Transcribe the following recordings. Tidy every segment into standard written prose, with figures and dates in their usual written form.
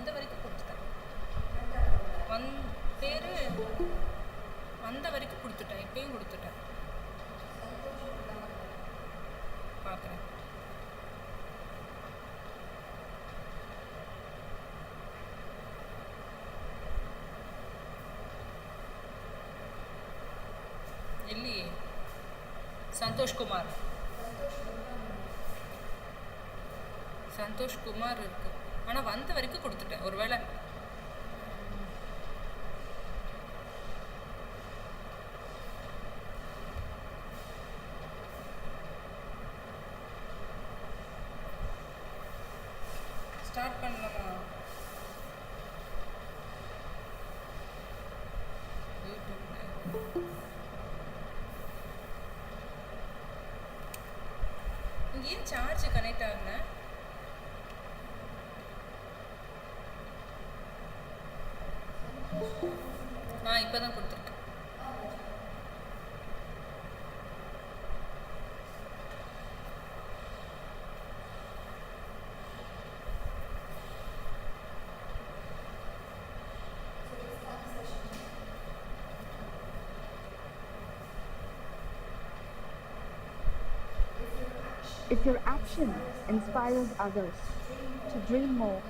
வந்த வரைக்கும் கொடுத்துட்டேன். பேர் வந்த வரைக்கும் கொடுத்துட்டேன். இப்பயும் கொடுத்துட்டேன். பார்க்குறேன். இல்லையே. சந்தோஷ்குமார் இருக்கு. ஆனால் வந்த வரைக்கும் கொடுத்துட்டேன். ஒருவேளை ஸ்டார்ட் பண்ணலாமா? இங்கே ஏன் சார்ஜ் கனெக்ட் ஆகல? இப்போ தான் கொடுத்துருக்கேன். If your action inspires others to dream more,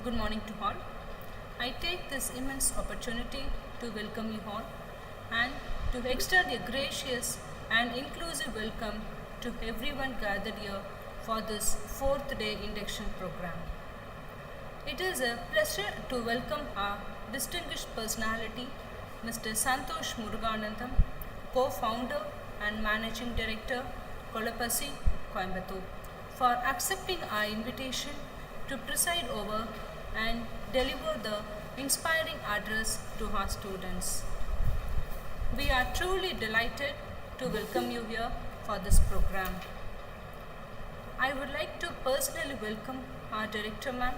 Good morning to all. I take this immense opportunity to welcome you all and to extend a gracious and inclusive welcome to everyone gathered here for this 4th day induction program. It is a pleasure to welcome our distinguished personality, Mr. Santosh Muruganandam, co-founder and managing director, Kolapasi, Coimbatore, for accepting our invitation to preside over and deliver the inspiring address to our students. We are truly delighted to welcome you here for this program. I would like to personally welcome our director ma'am,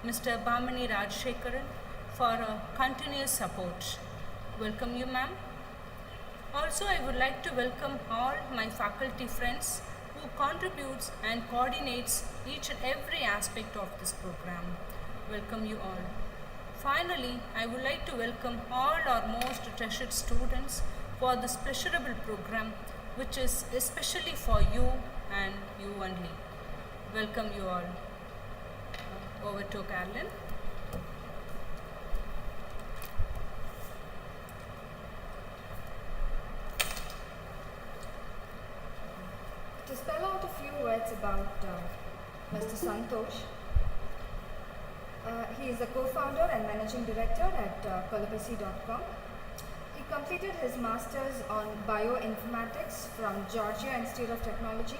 Mr. Bhamani Rajshekaran, for her continuous support. Welcome you ma'am. Also, I would like to welcome all my faculty friends who contributes and coordinates each and every aspect of this program. Welcome you all. Finally, I would like to welcome all our most treasured students for this pleasurable program, which is especially for you and you only. Welcome you all. Over to Carolyn. To spell out a few words about Mr. Santosh, he is a co-founder and managing director at kolapasi.com. He completed his master's on bioinformatics from Georgia Institute of Technology.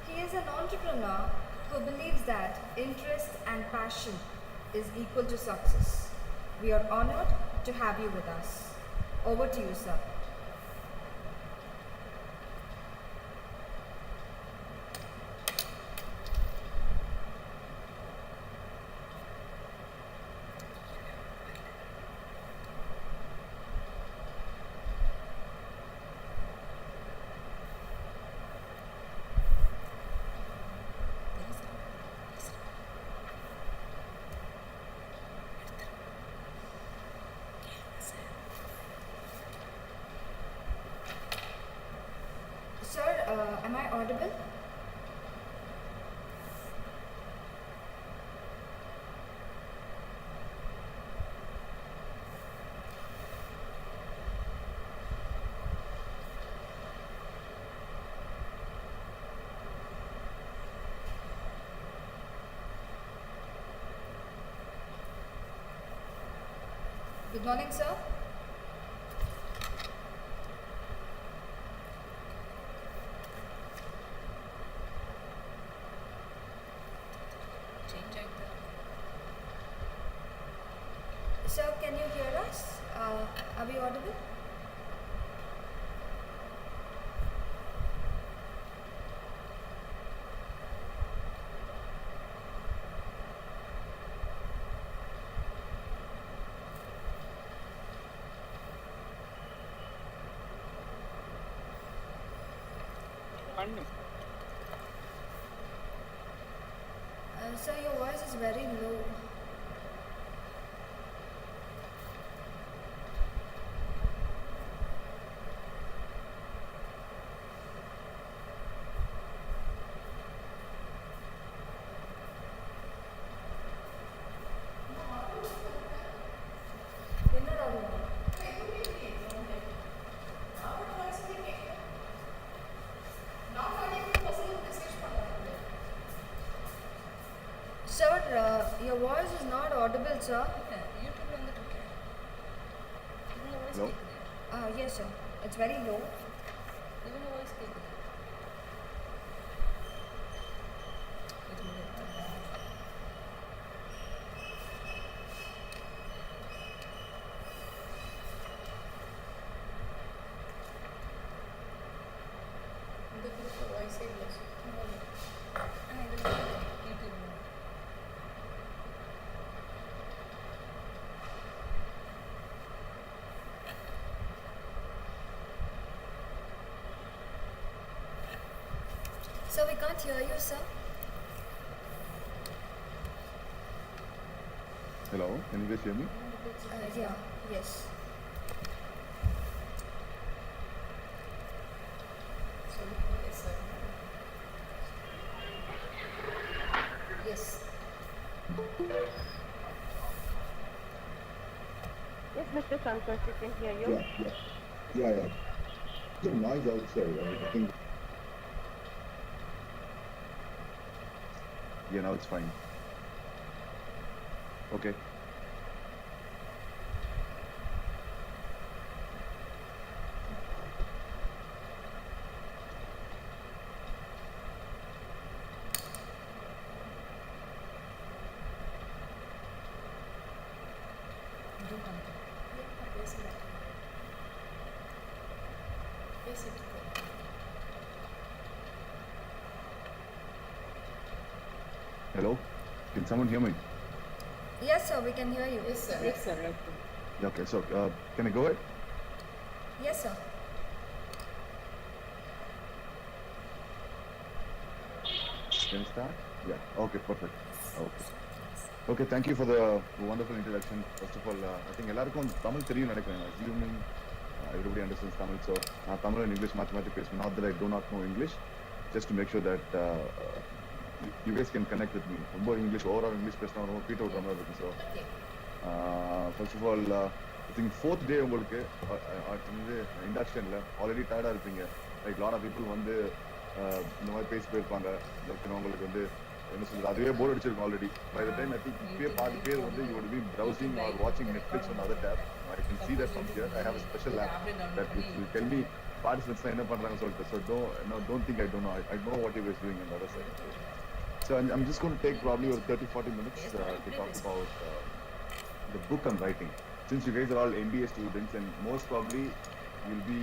He is an entrepreneur who believes that interest and passion is equal to success. We are honored to have you with us. Over to you, sir. Sir, am I audible? Good morning, sir. Change like that. Sir, can you hear us? Are we audible? Sir, your voice is very low. You're not audible. Sir, your voice is not audible, sir. யூடியூப்ல வந்துட்டு இருக்கேன். இவங்க voice Hello? கேக்குது. Yes, sir. It's very low. இவங்க voice கேக்குது. இது நிறுத்து. இந்த குரூப்ல வாய்ஸே இல்லை. இதுல யூடியூப்ல. Sir, we can't hear you, sir. Hello, can you guys hear me? Yeah, yes. Yes. Yes, Mr. Shankar, we can hear you. Yeah. There's a noise outside. I think. Yeah, now it's fine. Okay. Do something. பேசிட்டு இருக்கேன். Hello, can someone hear me? Yes, sir, we can hear you. Yes, sir. Yes, sir. Right. Yeah, okay, so can I go ahead? Yes, sir. Can I start? Yeah. Okay, perfect. Okay, thank you for the wonderful introduction. First of all, I think எல்லாருக்கும் தமிழ் தெரியும் நினைக்கிறேன். Assuming everybody understands Tamil, so நான் Tamil and English மாத்தி பேசுவேன். Not that I do not know English, just to make sure that you guys can connect with me. ரொம்ப English, overall English பேசினா ரொம்ப beat out மாதிரி இருக்கும். So first of all, I think fourth day உங்களுக்கு வந்து இண்டக்ஷன்ல already டயர்டாக இருப்பீங்க. Like lot of people வந்து இந்த மாதிரி பேசி போயிருப்பாங்க. உங்களுக்கு வந்து என்ன சொல்றது, அதுவே போர் அடிச்சிருக்கும் already. By the time I think இப்பயே பாதி பேர் வந்து you would be browsing or watching Netflix on other tab. I can see that from here. I have a special app that will tell me participants என்ன பண்றாங்க சொல்லிட்டு. So don't think I don't know. I know what you guys doing on the other side. So I'm just going to take probably 30-40 minutes to talk about the book I'm writing. Since you guys are all MBA students and most probably you'll be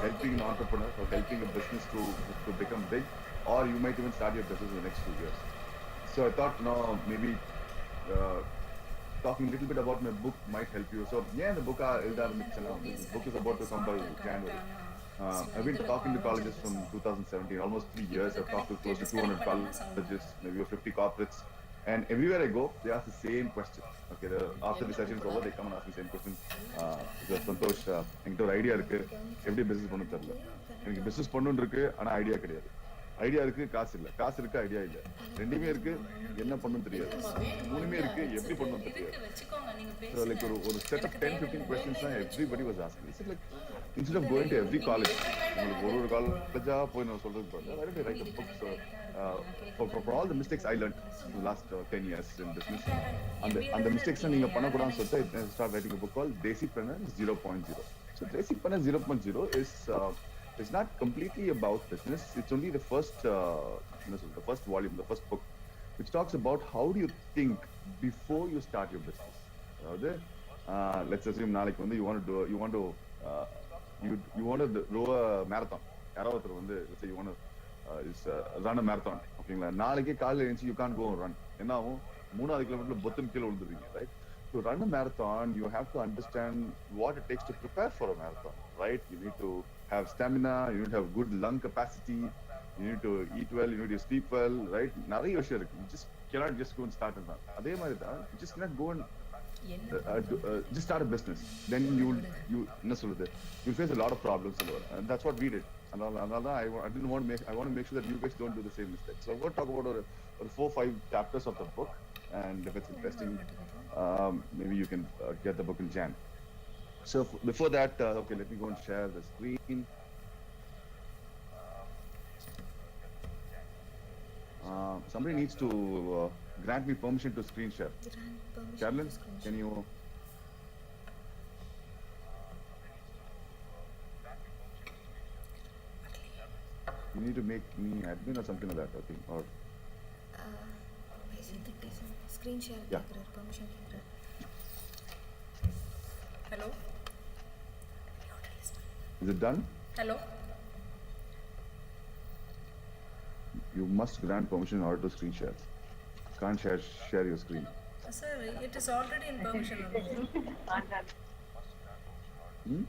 helping an entrepreneur or helping a business to become big, or you might even start your business in the next 2 years. So I thought, maybe talking a little bit about my book might help you. So the book this book is about to come by January. I've been talking to colleges from 2017, almost 3 years. I've talked to close to 200 colleges, maybe 50 corporates. And everywhere I go, they ask the same question. Okay, after the session is over, they come and ask me the same question. Santosh, என்கிட்ட ஒரு idea இருக்கு, எப்படி business பண்ண தெரியல, எனக்கு business பண்ணணும்னு இருக்கு, ஆனா ஐடியா கிடையாது. ஐடியா இருக்கு, காசு இல்ல. காசு இருக்கு, ஐடியா இல்ல. ரெண்டுமே இருக்கு, என்ன பண்ணணும் தெரியாது. மூணுமே இருக்கு, எப்படி பண்ணணும் தெரியாது. இருக்கு வச்சுக்கோங்க நீங்க So பேசுங்க. like ஒரு set of எனக்கு 10-15 questions தான் தேவையில்லை. everybody was asking. It's like instead of going to every college, உங்களுக்கு ஒரு காலேஜா போய் நான் சொல்றது பாருங்க. Why don't you write a book? So for all the mistakes I learned in the last 10 years in business, அந்த mistakes நீங்க பண்ணக்கூடாதுன்னு சொல்லிட்டு I start writing a book called Desipreneur 0.0. So Desipreneur 0.0 is not completely about business. It's only the first the first volume, the first book, which talks about how do you think before you start your business. அதாவது let's assume நாளைக்கு வந்து you want to row a marathon. யாரோ ஒருத்தர் வந்து let's say you want to run a marathon. ஓகேங்களா? நாளைக்கே காலையில எழுந்து you can't go and run. என்ன ஆகும்? 3வது கிலோமீட்டர்ல பொத்துன்னு கீழே விழுந்துருவீங்க, right? To run a marathon, you have to understand what it takes to prepare for a marathon, right? You need to have stamina, you need to have good lung capacity, you need to eat well, you need to sleep well, right? நிறைய விஷயம் இருக்கு. You just cannot just go and start and run. அதே மாதிரி தான், you just cannot go and just start a business. Then you என்ன சொல்றது? You'll face a lot of problems, and that's what we did. And I want to make sure that you guys don't do the same mistake. So I'm going to talk about or 4-5 chapters of the book, and if it's interesting, maybe you can get the book in Jan. So before that, okay, let me go and share the screen. Somebody needs to grant me permission to screen share. Carolyn, can you? You need to make me admin or something like that, I think, or. Screen share Yeah. permission. Hello. Is it done? Hello. You must grant permission in order to screen share. Can't share your screen. Sir, it is already in permission only. Hmm?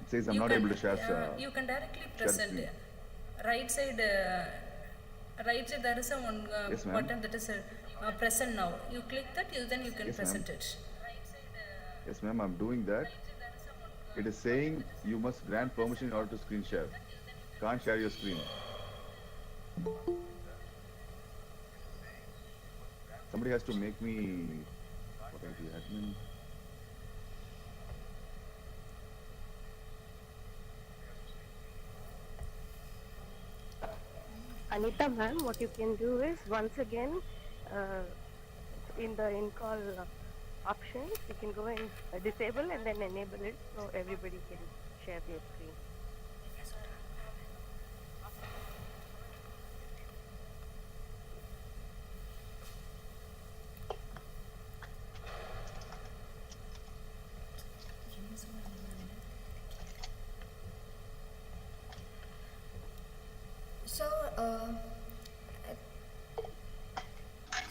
It says I'm You not can, able to share. you can directly share press it. screen. Right side there is a one Yes, ma'am. button that is present now. You click that, then you can Yes, present ma'am. it. Yes, ma'am, I'm doing that. It is saying you must grant permission in order to screen share. Can't share your screen. Somebody has to make me. What are the admin? Anita ma'am, what you can do is once again in the in-call options, you can go and disable and then enable it so everybody can share their screen.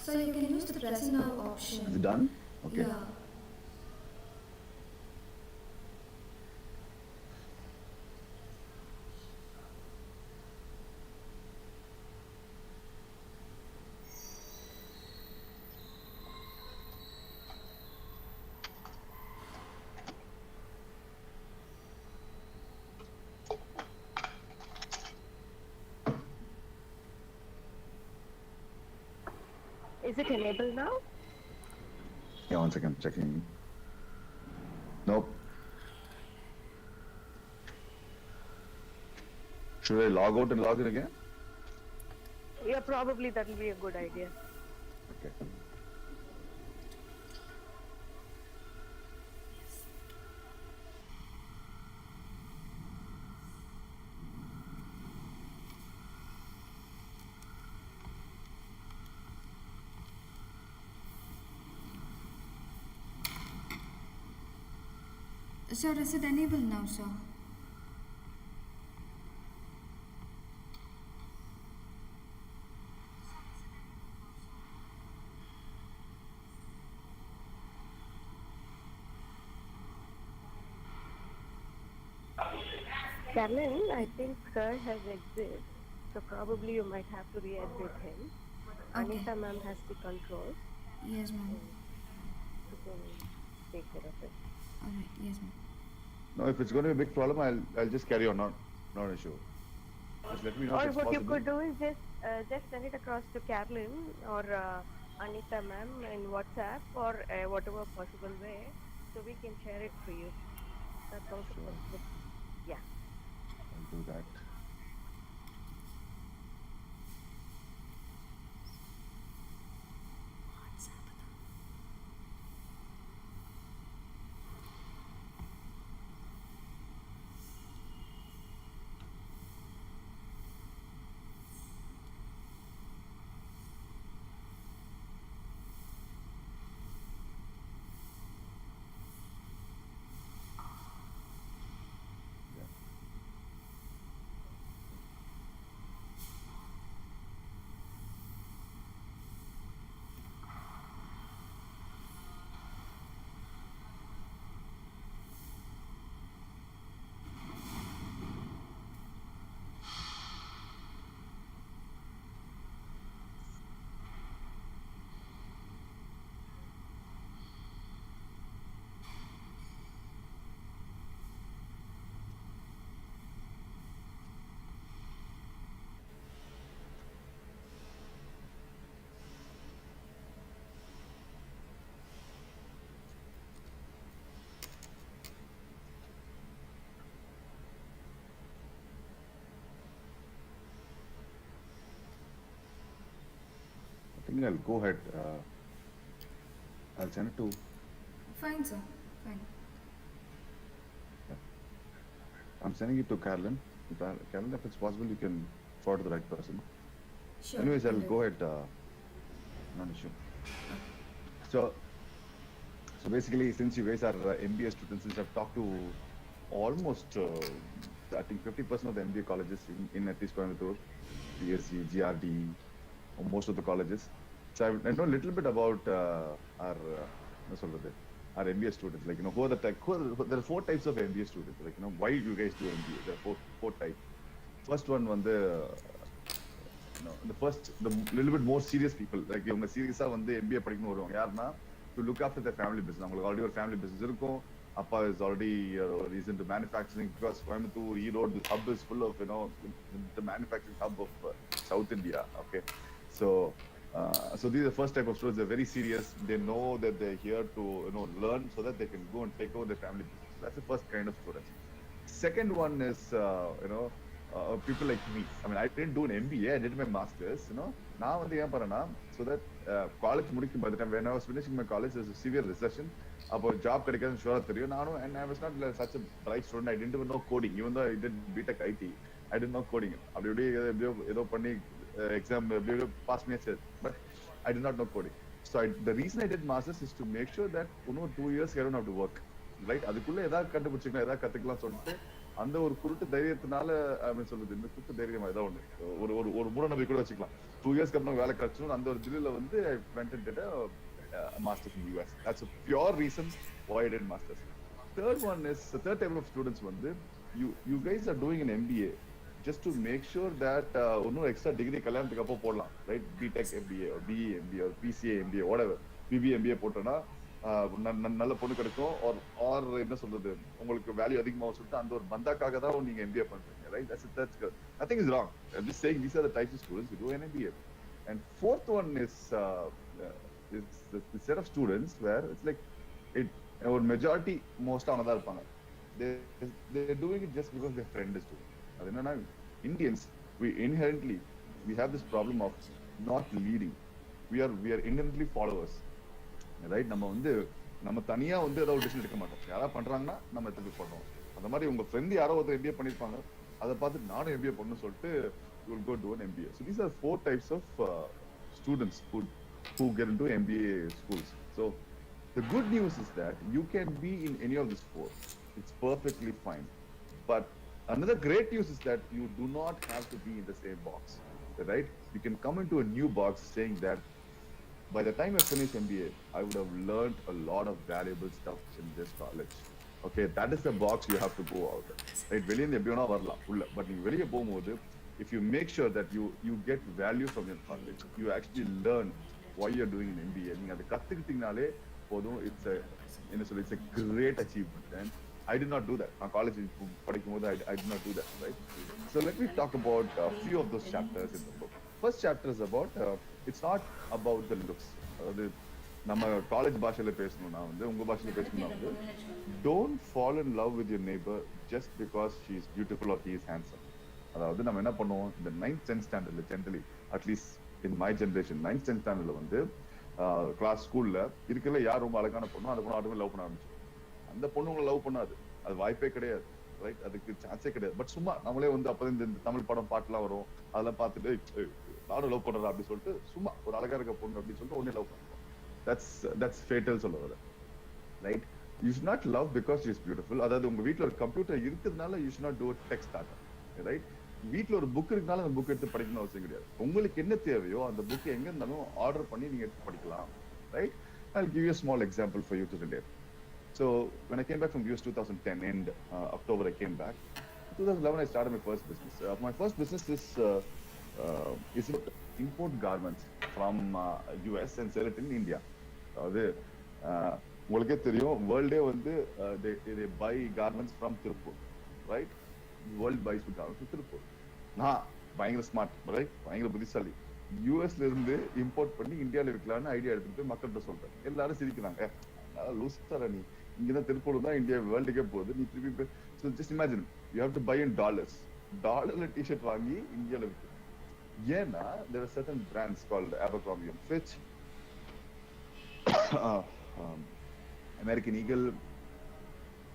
So you can use the press now option. Is it done? Okay. Yeah. Is it enabled now? Yeah, 1 second, checking. Nope. Should I log out and log in again? Yeah, probably that will be a good idea. Okay. Sir, is it enabled now, sir? Carolyn, I think sir has exit, so probably you might have to re-exit him. Okay. Anita ma'am has the controls, Yes, ma'am. you can take care of it. Alright, yes, ma'am. No, if it's going to be a big problem, I'll just carry on. Not an issue. Just let me know if Or it's what you possible. could do is just send it across to Carolyn or Anita ma'am in WhatsApp or whatever possible way, so we can share it for you. That's also Sure. possible. Yeah. I'll do that. Yeah. I think I'll go ahead. I'll send it to. Fine, sir. Fine. I'm sending it to Carolyn. Carolyn, if it's possible, you can forward to the right person. Sure. Anyways, I'll will. go ahead. Not an issue. So basically, since you guys are MBA students, since I've talked to almost, I think 50% of the MBA colleges in at least Coimbatore, PSC, GRD, or most of the colleges. So I know a little bit about our, our MBA students. Like, who are the there are 4 types of MBA students. Like, why do you guys do MBA? There are four types. First one, the little bit more serious people, like இவங்க சீரியஸா வந்து MBA படிக்கணும் வருவாங்க. யாருன்னா to look after their family business. அவங்களுக்கு already ஒரு family business இருக்கும். Appa is already is into manufacturing, because Coimbatore, Erode, this hub is full of, the manufacturing hub of South India. Okay. So these are the first type of students. They're very serious. They know that they're here to, learn so that they can go and take over their family business. That's the first kind of students. Second one is, people like me. I mean, I didn't do an MBA. I did my masters. நான் வந்து ஏன் பண்ணேன்னா, so that college முடிக்கும் by the time when I was finishing my college, there's a severe recession. அப்போ job கிடைக்காதுன்னு ஷூரா தெரியும். நானும், and I was not such a bright student. I didn't even know coding. Even though I did BTech IT, I didn't know coding. அப்படி ஏதோ பண்ணி exam எப்படியோ pass பண்ணியாச்சு. But I did not know coding. So the reason I did masters is to make sure that 2 years I don't have to work. Right? அதுக்குள்ள ஏதாவது கண்டுபிடிச்சிக்கலாம், ஏதாவது கத்துக்கலாம் சொல்லிட்டு அந்த ஒரு குருட்டு தைரியத்தினால அப்படின்னு சொல்லுது. இந்த குருட்டு தைரியம் ஏதாவது ஒண்ணு ஒரு மூட நம்பிக்கை கூட வச்சுக்கலாம். 2 இயர்ஸ்க்கு அப்புறம் வேலை கிடைச்சிடும். அந்த ஒரு தில்லில வந்து I went and did a master's in the US. That's a pure reason why I did masters. Third type of students வந்து you guys are doing an MBA just to make sure that இன்னும் extra degree கல்யாணத்துக்கு அப்போ போடலாம். Right? BTech MBA or BE MBA or PCA MBA whatever, BBA MBA போட்டோன்னா நல்ல பொண்ணு கிடைக்கும். R என்ன சொல்றது, உங்களுக்கு வேல்யூ அதிகமாக சொல்லிட்டு அந்த ஒரு பந்தாக்காக தான் நீங்க MBA பண்றீங்க. Right? That's good. Nothing is wrong. I'm just saying these are the types of students who do an MBA. And fourth one is the set of students where it's like ஒரு majority மோஸ்டா அவனதா இருப்பாங்க. They're doing it just because their friend is doing it. அது என்னன்னா, Indians, we have this problem of not leading. We are inherently followers. Right? நம்ம தனியா வந்து ஏதாவது decision எடுக்க மாட்டோம். யாராவது பண்றாங்கன்னா நம்ம எடுத்து போடுறோம். அந்த மாதிரி உங்க ஃப்ரெண்ட் யாரோ ஒருத்தர் MBA பண்ணிருப்பாங்க, அதை பார்த்து நானும் MBA பண்ணணும்னு சொல்லிட்டு you will go do an MBA. So these are 4 types of students who get into MBA schools. So the good news is that you can be in any of these 4. It's perfectly fine. But another great news is that you do not have to be in the same box. Right? You can come into a new box saying that by the time I finish MBA, I would have learned a lot of valuable stuff in this college. Okay, that is the box you have to go out. Right? வெளியே எப்படி வேணா வரலாம் உள்ள, but நீங்க வெளியே போகும்போது if you make sure that you get value from your college, you actually learn why you're doing an MBA. நீங்க அதை கத்துக்கிட்டீங்கனாலே போதும். It's a great achievement. And I did not do that. My college படிக்கும் போது I did not do that, right? So let me talk about a few of those chapters in the book. First chapter is about it's not about the looks. அதாவது நம்ம college பாஷையில பேசணும்னா வந்து உங்க பாஷையில பேசணும்னா வந்து don't fall in love with your neighbor just because she is beautiful or he is handsome. அதாவது நம்ம என்ன பண்ணுவோம் இந்த 9th 10th ஸ்டாண்டர்ட்ல generally at least in my generation 9th 10th ஸ்டாண்டர்ட்ல வந்து கிளாஸ் ஸ்கூல்ல இருக்கல யார் ரொம்ப அழகான பொண்ணோ அந்த பொண்ணு ஆட்டோமே லவ் பண்ண ஆரம்பிச்சு. அந்த பொண்ணு உங்களை லவ் பண்ணாது, அது வாய்ப்பே கிடையாது, ரைட்? அதுக்கு சான்ஸே கிடையாது. பட் சும்மா நம்மளே வந்து அப்போ இந்த தமிழ் படம் பாட்டுலாம் வரும், அதெல்லாம் பார்த்துட்டு நானும் லவ் பண்றேன் அப்படின்னு சொல்லிட்டு சும்மா ஒரு அழகா இருக்க பொண்ணு அப்படின்னு சொல்லிட்டு ஒன்னே லவ் பண்ணுவோம். தட்ஸ் ஃபேட்டல் சொல்ல வர, right? You should not love because she is beautiful. அதாவது உங்க வீட்டுல ஒரு கம்ப்யூட்டர் இருக்கிறதுனால you should not to text start, right? வீட்டுல ஒரு புக் இருக்கனால அந்த புக் எடுத்து படிக்கணும்னு அவசியம் கிடையாது. உங்களுக்கு என்ன தேவையோ அந்த புக் எங்க இருந்தாலும் ஆர்டர் பண்ணி நீங்க எடுத்து படிக்கலாம், right? I'll give you a small example for you to relate. So when I came back from US 2010 end October I came back. 2011 I started my first business. My first business is import garments from US and sell it in India. அது உங்களுக்கே தெரியும் வேர்ல்டே வந்து they buy garments from Tiruppur, right? World buys garments from Tiruppur. நான் பயங்கர smart, right? பயங்கர புத்திசாலி. யூஎஸ்ல இருந்து இம்போர்ட் பண்ணி இந்தியாவில் விற்கலான்னு ஐடியா எடுத்துட்டு போய் மக்கள்கிட்ட சொல்றேன். எல்லாரும் சிரிக்கிறாங்க, லூஸ் தர நீ இங்கதான் திருப்பூர் தான் இந்தியா வேர்ல்டுக்கே போகுது, நீ திருப்பி. So just imagine you have to buy in டாலர்ல டிஷர்ட் வாங்கி இந்தியாவில் விற்கும். ஏன்னா there are certain brands called Abercrombie and Fitch, American Eagle,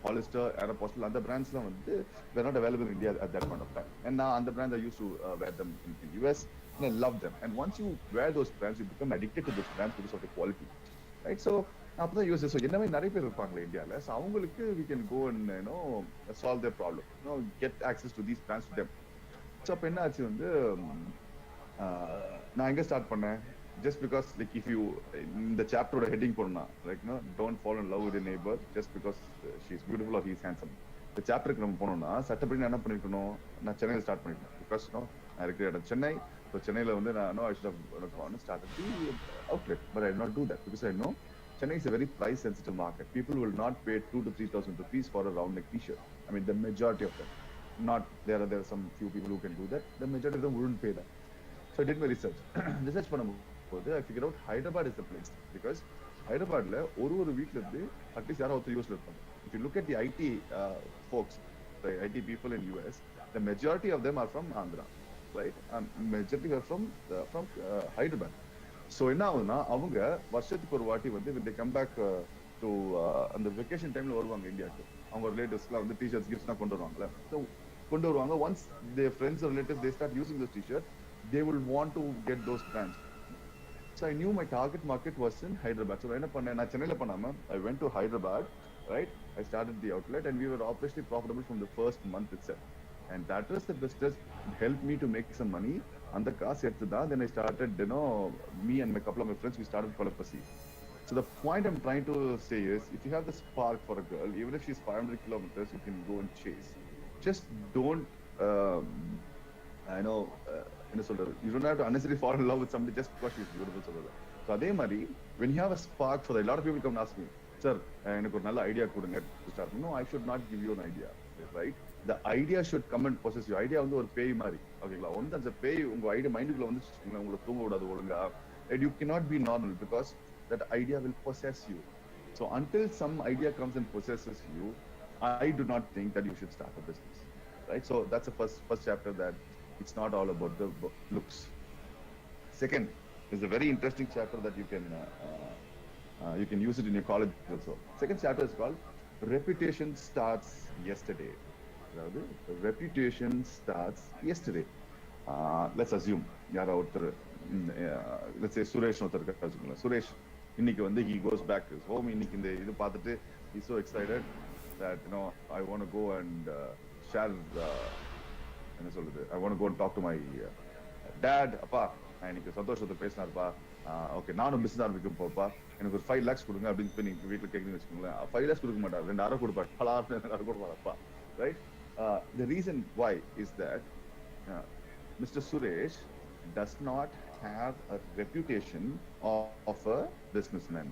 Hollister, Aeropostale, and the brands were not available in India at that point of time. And now and the brands I used to wear them in the US, and I love them. And once you wear those brands, you become addicted to those brands because of the quality, right? So அப்பதான் யோசிச்சு, so என்ன மாதிரி நிறைய பேர் இருப்பாங்களே இந்தியாவில், so அவங்களுக்கு we can go and solve their problem, get access to these brands to them. So அப்போ என்ன ஆச்சு வந்து நான் எங்க ஸ்டார்ட் பண்ணேன், just because like if you இந்த சாப்டரோட ஹெட்டிங் போடனா like don't fall in love with your neighbor just because she is beautiful or he is handsome. இந்த சாப்டருக்கு நம்ம போனோம்னா சட்டப்படி நான் என்ன பண்ணிருக்கணும், நான் சென்னையில் ஸ்டார்ட் பண்ணிருக்கேன். பிகாஸ் நான் இருக்கிற இடம் சென்னை. ஸோ சென்னையில் வந்து நான் I should have started the outlet, but I did not do that because I know Chennai is a very price sensitive market. People will not pay 2,000 to 3,000 rupees for a round neck t-shirt. I mean the majority of them. Not there are some few people who can do that. The majority of them wouldn't pay that. So I did my research. Research பண்ணும்போது I figured out Hyderabad is the place because Hyderabadல ஒரு வீட்ல இருந்து at least யாரோ ஒருத்தர் யூஸ்ல இருப்பாங்க. If you look at the IT folks, the IT people in US, the majority of them are from Andhra, right? And majority are from Hyderabad. So என்ன ஆகுதுன்னா அவங்க வருஷத்துக்கு ஒரு வாட்டி வந்து when they come back to அந்த vacation டைம்ல வருவாங்க இந்தியாவுக்கு. அவங்க ரிலேட்டிவ்ஸ்லாம் வந்து டிஷர்ட்ஸ் கிஃப்ட்ஸ்லாம் கொண்டு வருவாங்கல்ல, ஸோ கொண்டு வருவாங்க. Once their friends or relatives they start using those t-shirts, they will want to get those brands. So I knew my target market was in Hyderabad. So என்ன பண்ணேன், நான் சென்னையில பண்ணாம I went to Hyderabad, right? I started the outlet and we were operationally profitable from the first month itself. And that was the business. It helped me to make some money. And the cost then I started, me and a couple of my friends, we started Kolapasi. So the point I'm trying to say is, if you have the spark for a girl, even if she's 500 kilometers, you can go and chase. Just don't, you don't have to unnecessarily fall in love with somebody just because she's beautiful. So adhe mari, when you have a spark for a lot of people come and ask me, sir, எனக்கு ஒரு நல்ல idea கொடுங்க to start. No, I should not give you an idea, right? The idea should come and possess you. Idea வந்து ஒரு பேய் மாதிரி, ஓகேங்களா? ஒன்று அந்த பேய் உங்க ஐடியா மைண்டுக்குள்ள வந்து உங்களை தூங்க விடாது ஒழுங்கா. And you cannot be normal because that idea will possess you. So until some idea comes and possesses you, I do not think that you should start a business, right? So that's the first chapter, that it's not all about the looks. Second is a very interesting chapter that you can use it in your college also. Second chapter is called Reputation Starts Yesterday. Reputation starts yesterday. Let's assume யாரோ ஒருத்தர், let's say Suresh ஒருத்தர் வச்சுக்கோங்களேன். சுரேஷ் இன்னைக்கு வந்து he goes back to his home. இன்னைக்கு இந்த இது பார்த்துட்டு he's so excited that I want to go and share என்ன சொல்றது, I want to go and talk to my dad. அப்பா நான் இன்னைக்கு சந்தோஷத்தை பேசினாருப்பா, ஓகே நானும் பிசினஸ் ஆரம்பிக்க போப்பா, எனக்கு ஒரு 5 lakhs கொடுங்க அப்படின்னு போய் நீங்க வீட்டுல கேட்குறீங்கன்னு வச்சுக்கோங்களேன். 5 lakhs கொடுக்க மாட்டார், 2,000 கொடுப்பார், 2,000 கொடுப்பாருப்பா, right? The reason why is that Mr. Suresh does not have a reputation of a businessman.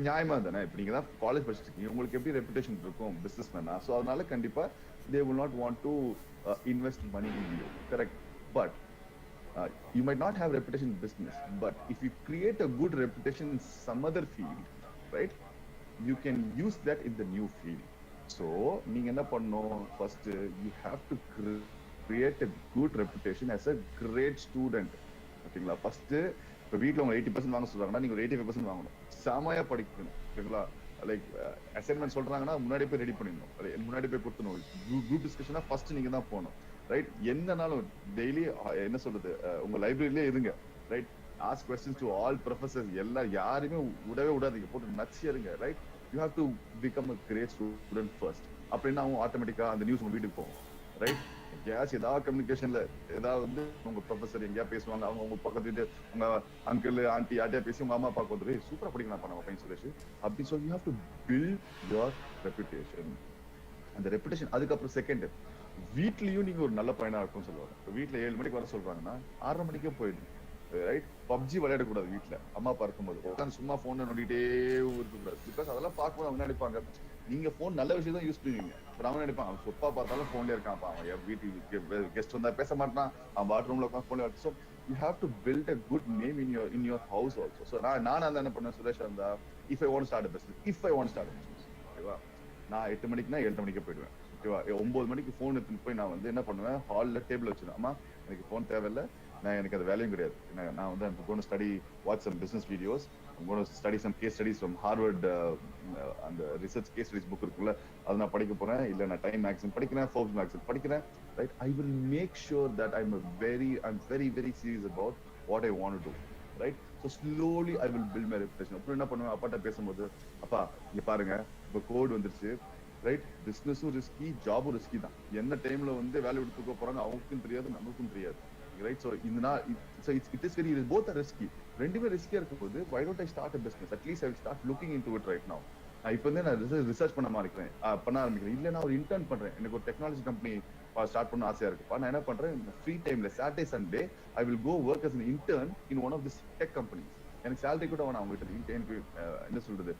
நியாயமா தானே? இப்ப நீங்க தான் காலேஜ் படிச்சுட்டு இருக்கீங்க, உங்களுக்கு எப்படி ரெப்புடேஷன் இருக்கும் பிசினஸ் மேனா? ஸோ அதனால கண்டிப்பா they will not want to invest money in you, correct? But you might not have reputation in business, but if you create a good reputation in some other field, right, you can use that in the new field. So நீங்க என்ன பண்ணணும்? First you have to create a good reputation as a great student. ஓகேங்களா? First இப்போ வீட்டில் உங்க 80% வாங்க சொல்றாங்கன்னா நீங்க ஒரு 85% வாங்கணும். செமையா படிக்கணும். ஓகேங்களா? லைக் அசைன்மெண்ட் சொல்றாங்கன்னா முன்னாடி போய் ரெடி பண்ணிடணும், முன்னாடி போய் கொடுத்துணும். குரூப் டிஸ்கஷனா ஃபர்ஸ்ட் நீங்க தான் போகணும், ரைட்? என்னன்னாலும் டெய்லி என்ன சொல்றது, உங்க லைப்ரரியிலே இருங்க, right? Ask questions to all professors, எல்லாம் யாருமே விடவே விடாதீங்க, போட்டு நச்சு இருங்க, right? You have to become a great student first. அப்படின்னா அவங்க ஆட்டோமேட்டிக்கா அந்த நியூஸ் உங்க வீட்டுக்கு போகும், ரைட்? எங்கேயாச்சும் ஏதாவது கம்யூனிகேஷன்ல ஏதாவது வந்து உங்க ப்ரொஃபசர் எங்கேயா பேசுவாங்க, அவங்க உங்க பக்கத்து வீட்டு உங்க அங்கிள் ஆண்டி யார்ட்டையா பேசி உங்க அம்மா அப்பாவுக்கு வந்துட்டு சூப்பரா படிக்கலாம் நம்ம பையன் சுரேஷ் அப்படி சொல்லி you have to build your reputation. அந்த ரெப்புடேஷன் அதுக்கப்புறம் செகண்ட், வீட்லயும் நீங்க ஒரு நல்ல பையனா இருக்கும்னு சொல்லுவாங்க. இப்போ வீட்டுல 7 மணிக்கு வர சொல்றாங்கன்னா 6:30 மணிக்கே போயிடும், ரைட்? பப்ஜி விளையாடக்கூடாது வீட்டுல அம்மா அப்பா இருக்கும்போது. உட்காந்து சும்மா போன் நோண்டிட்டே இருக்கக்கூடாது. பிகாஸ் அதெல்லாம் பார்க்கும்போது அவங்க நினைப்பாங்க நீங்க போன் நல்ல விஷயம் தான் யூஸ் பண்ணுவீங்க, பட் அவங்க நினைப்பாங்க அவன் சொப்பா பார்த்தாலும் போன்ல இருக்கான், அவன் வீட்டுக்கு கெஸ்ட் வந்தா பேச மாட்டான், அவன் பாத்ரூம்ல உட்காந்து போன்ல. So you have to build a good name in your house also. So நான் என்ன பண்ணேன் சுரேஷ் இருந்தா, if I want start business, ஓகேவா, நான் 8 மணிக்குனா 7 மணிக்கு போயிடுவேன், ஓகேவா? 9 மணிக்கு போன் எடுத்துட்டு போய் நான் வந்து என்ன பண்ணுவேன், ஹால்ல டேபிள் வச்சிருவேன். அம்மா எனக்கு போன் தேவையில்லை, எனக்கு அது வேலையும் கிடையாது, நான் வந்து I'm going to study, watch some business videos, I'm going to study some case studies from Harvard, அந்த ரிசர்ச் கேஸ் ஸ்டடிஸ் புக் இருக்குல்ல, அதை நான் படிக்க போறேன், இல்ல நான் டைம் மேக்ஸின் படிக்கிறேன், ஃபோர்ப்ஸ் மேக்ஸின் படிக்கிறேன், right? I will make sure that I'm very serious about what I want to do, right? So slowly I will build my reputation. அப்புறம் என்ன பண்ணுவேன், அப்பாட்ட பேசும்போது, அப்பா இங்க பாருங்க இப்போ கோட் வந்துருச்சு, ரைட்? பிசினஸும் ரிஸ்கி, ஜாபும் ரிஸ்கி தான். என்ன டைம்ல வந்து வேலை விட்டு தூக்க போறாங்க அவங்களுக்கும் தெரியாது, நமக்கும் தெரியாது, right? So it is very, both are risky. ரெண்டுமே ரிஸ்கியா இருக்கும்போது why don't I start a business? At least I will start looking into it right now. இப்போ வந்து நான் ரிசர்ச் பண்ண ஆரம்பிக்கிறேன். இல்ல நான் ஒரு இன்டர்ன் பண்றேன், எனக்கு ஒரு டெக்னாலஜி கம்பெனி ஸ்டார்ட் பண்ண ஆசையா இருக்குப்பா. நான் என்ன பண்றேன், ஃப்ரீ டைம்ல Saturday Sunday I will go work as an intern in one of this tech companies. எனக்கு சேலரி கூட வேணாம், அவங்ககிட்ட எனக்கு என்ன சொல்றது,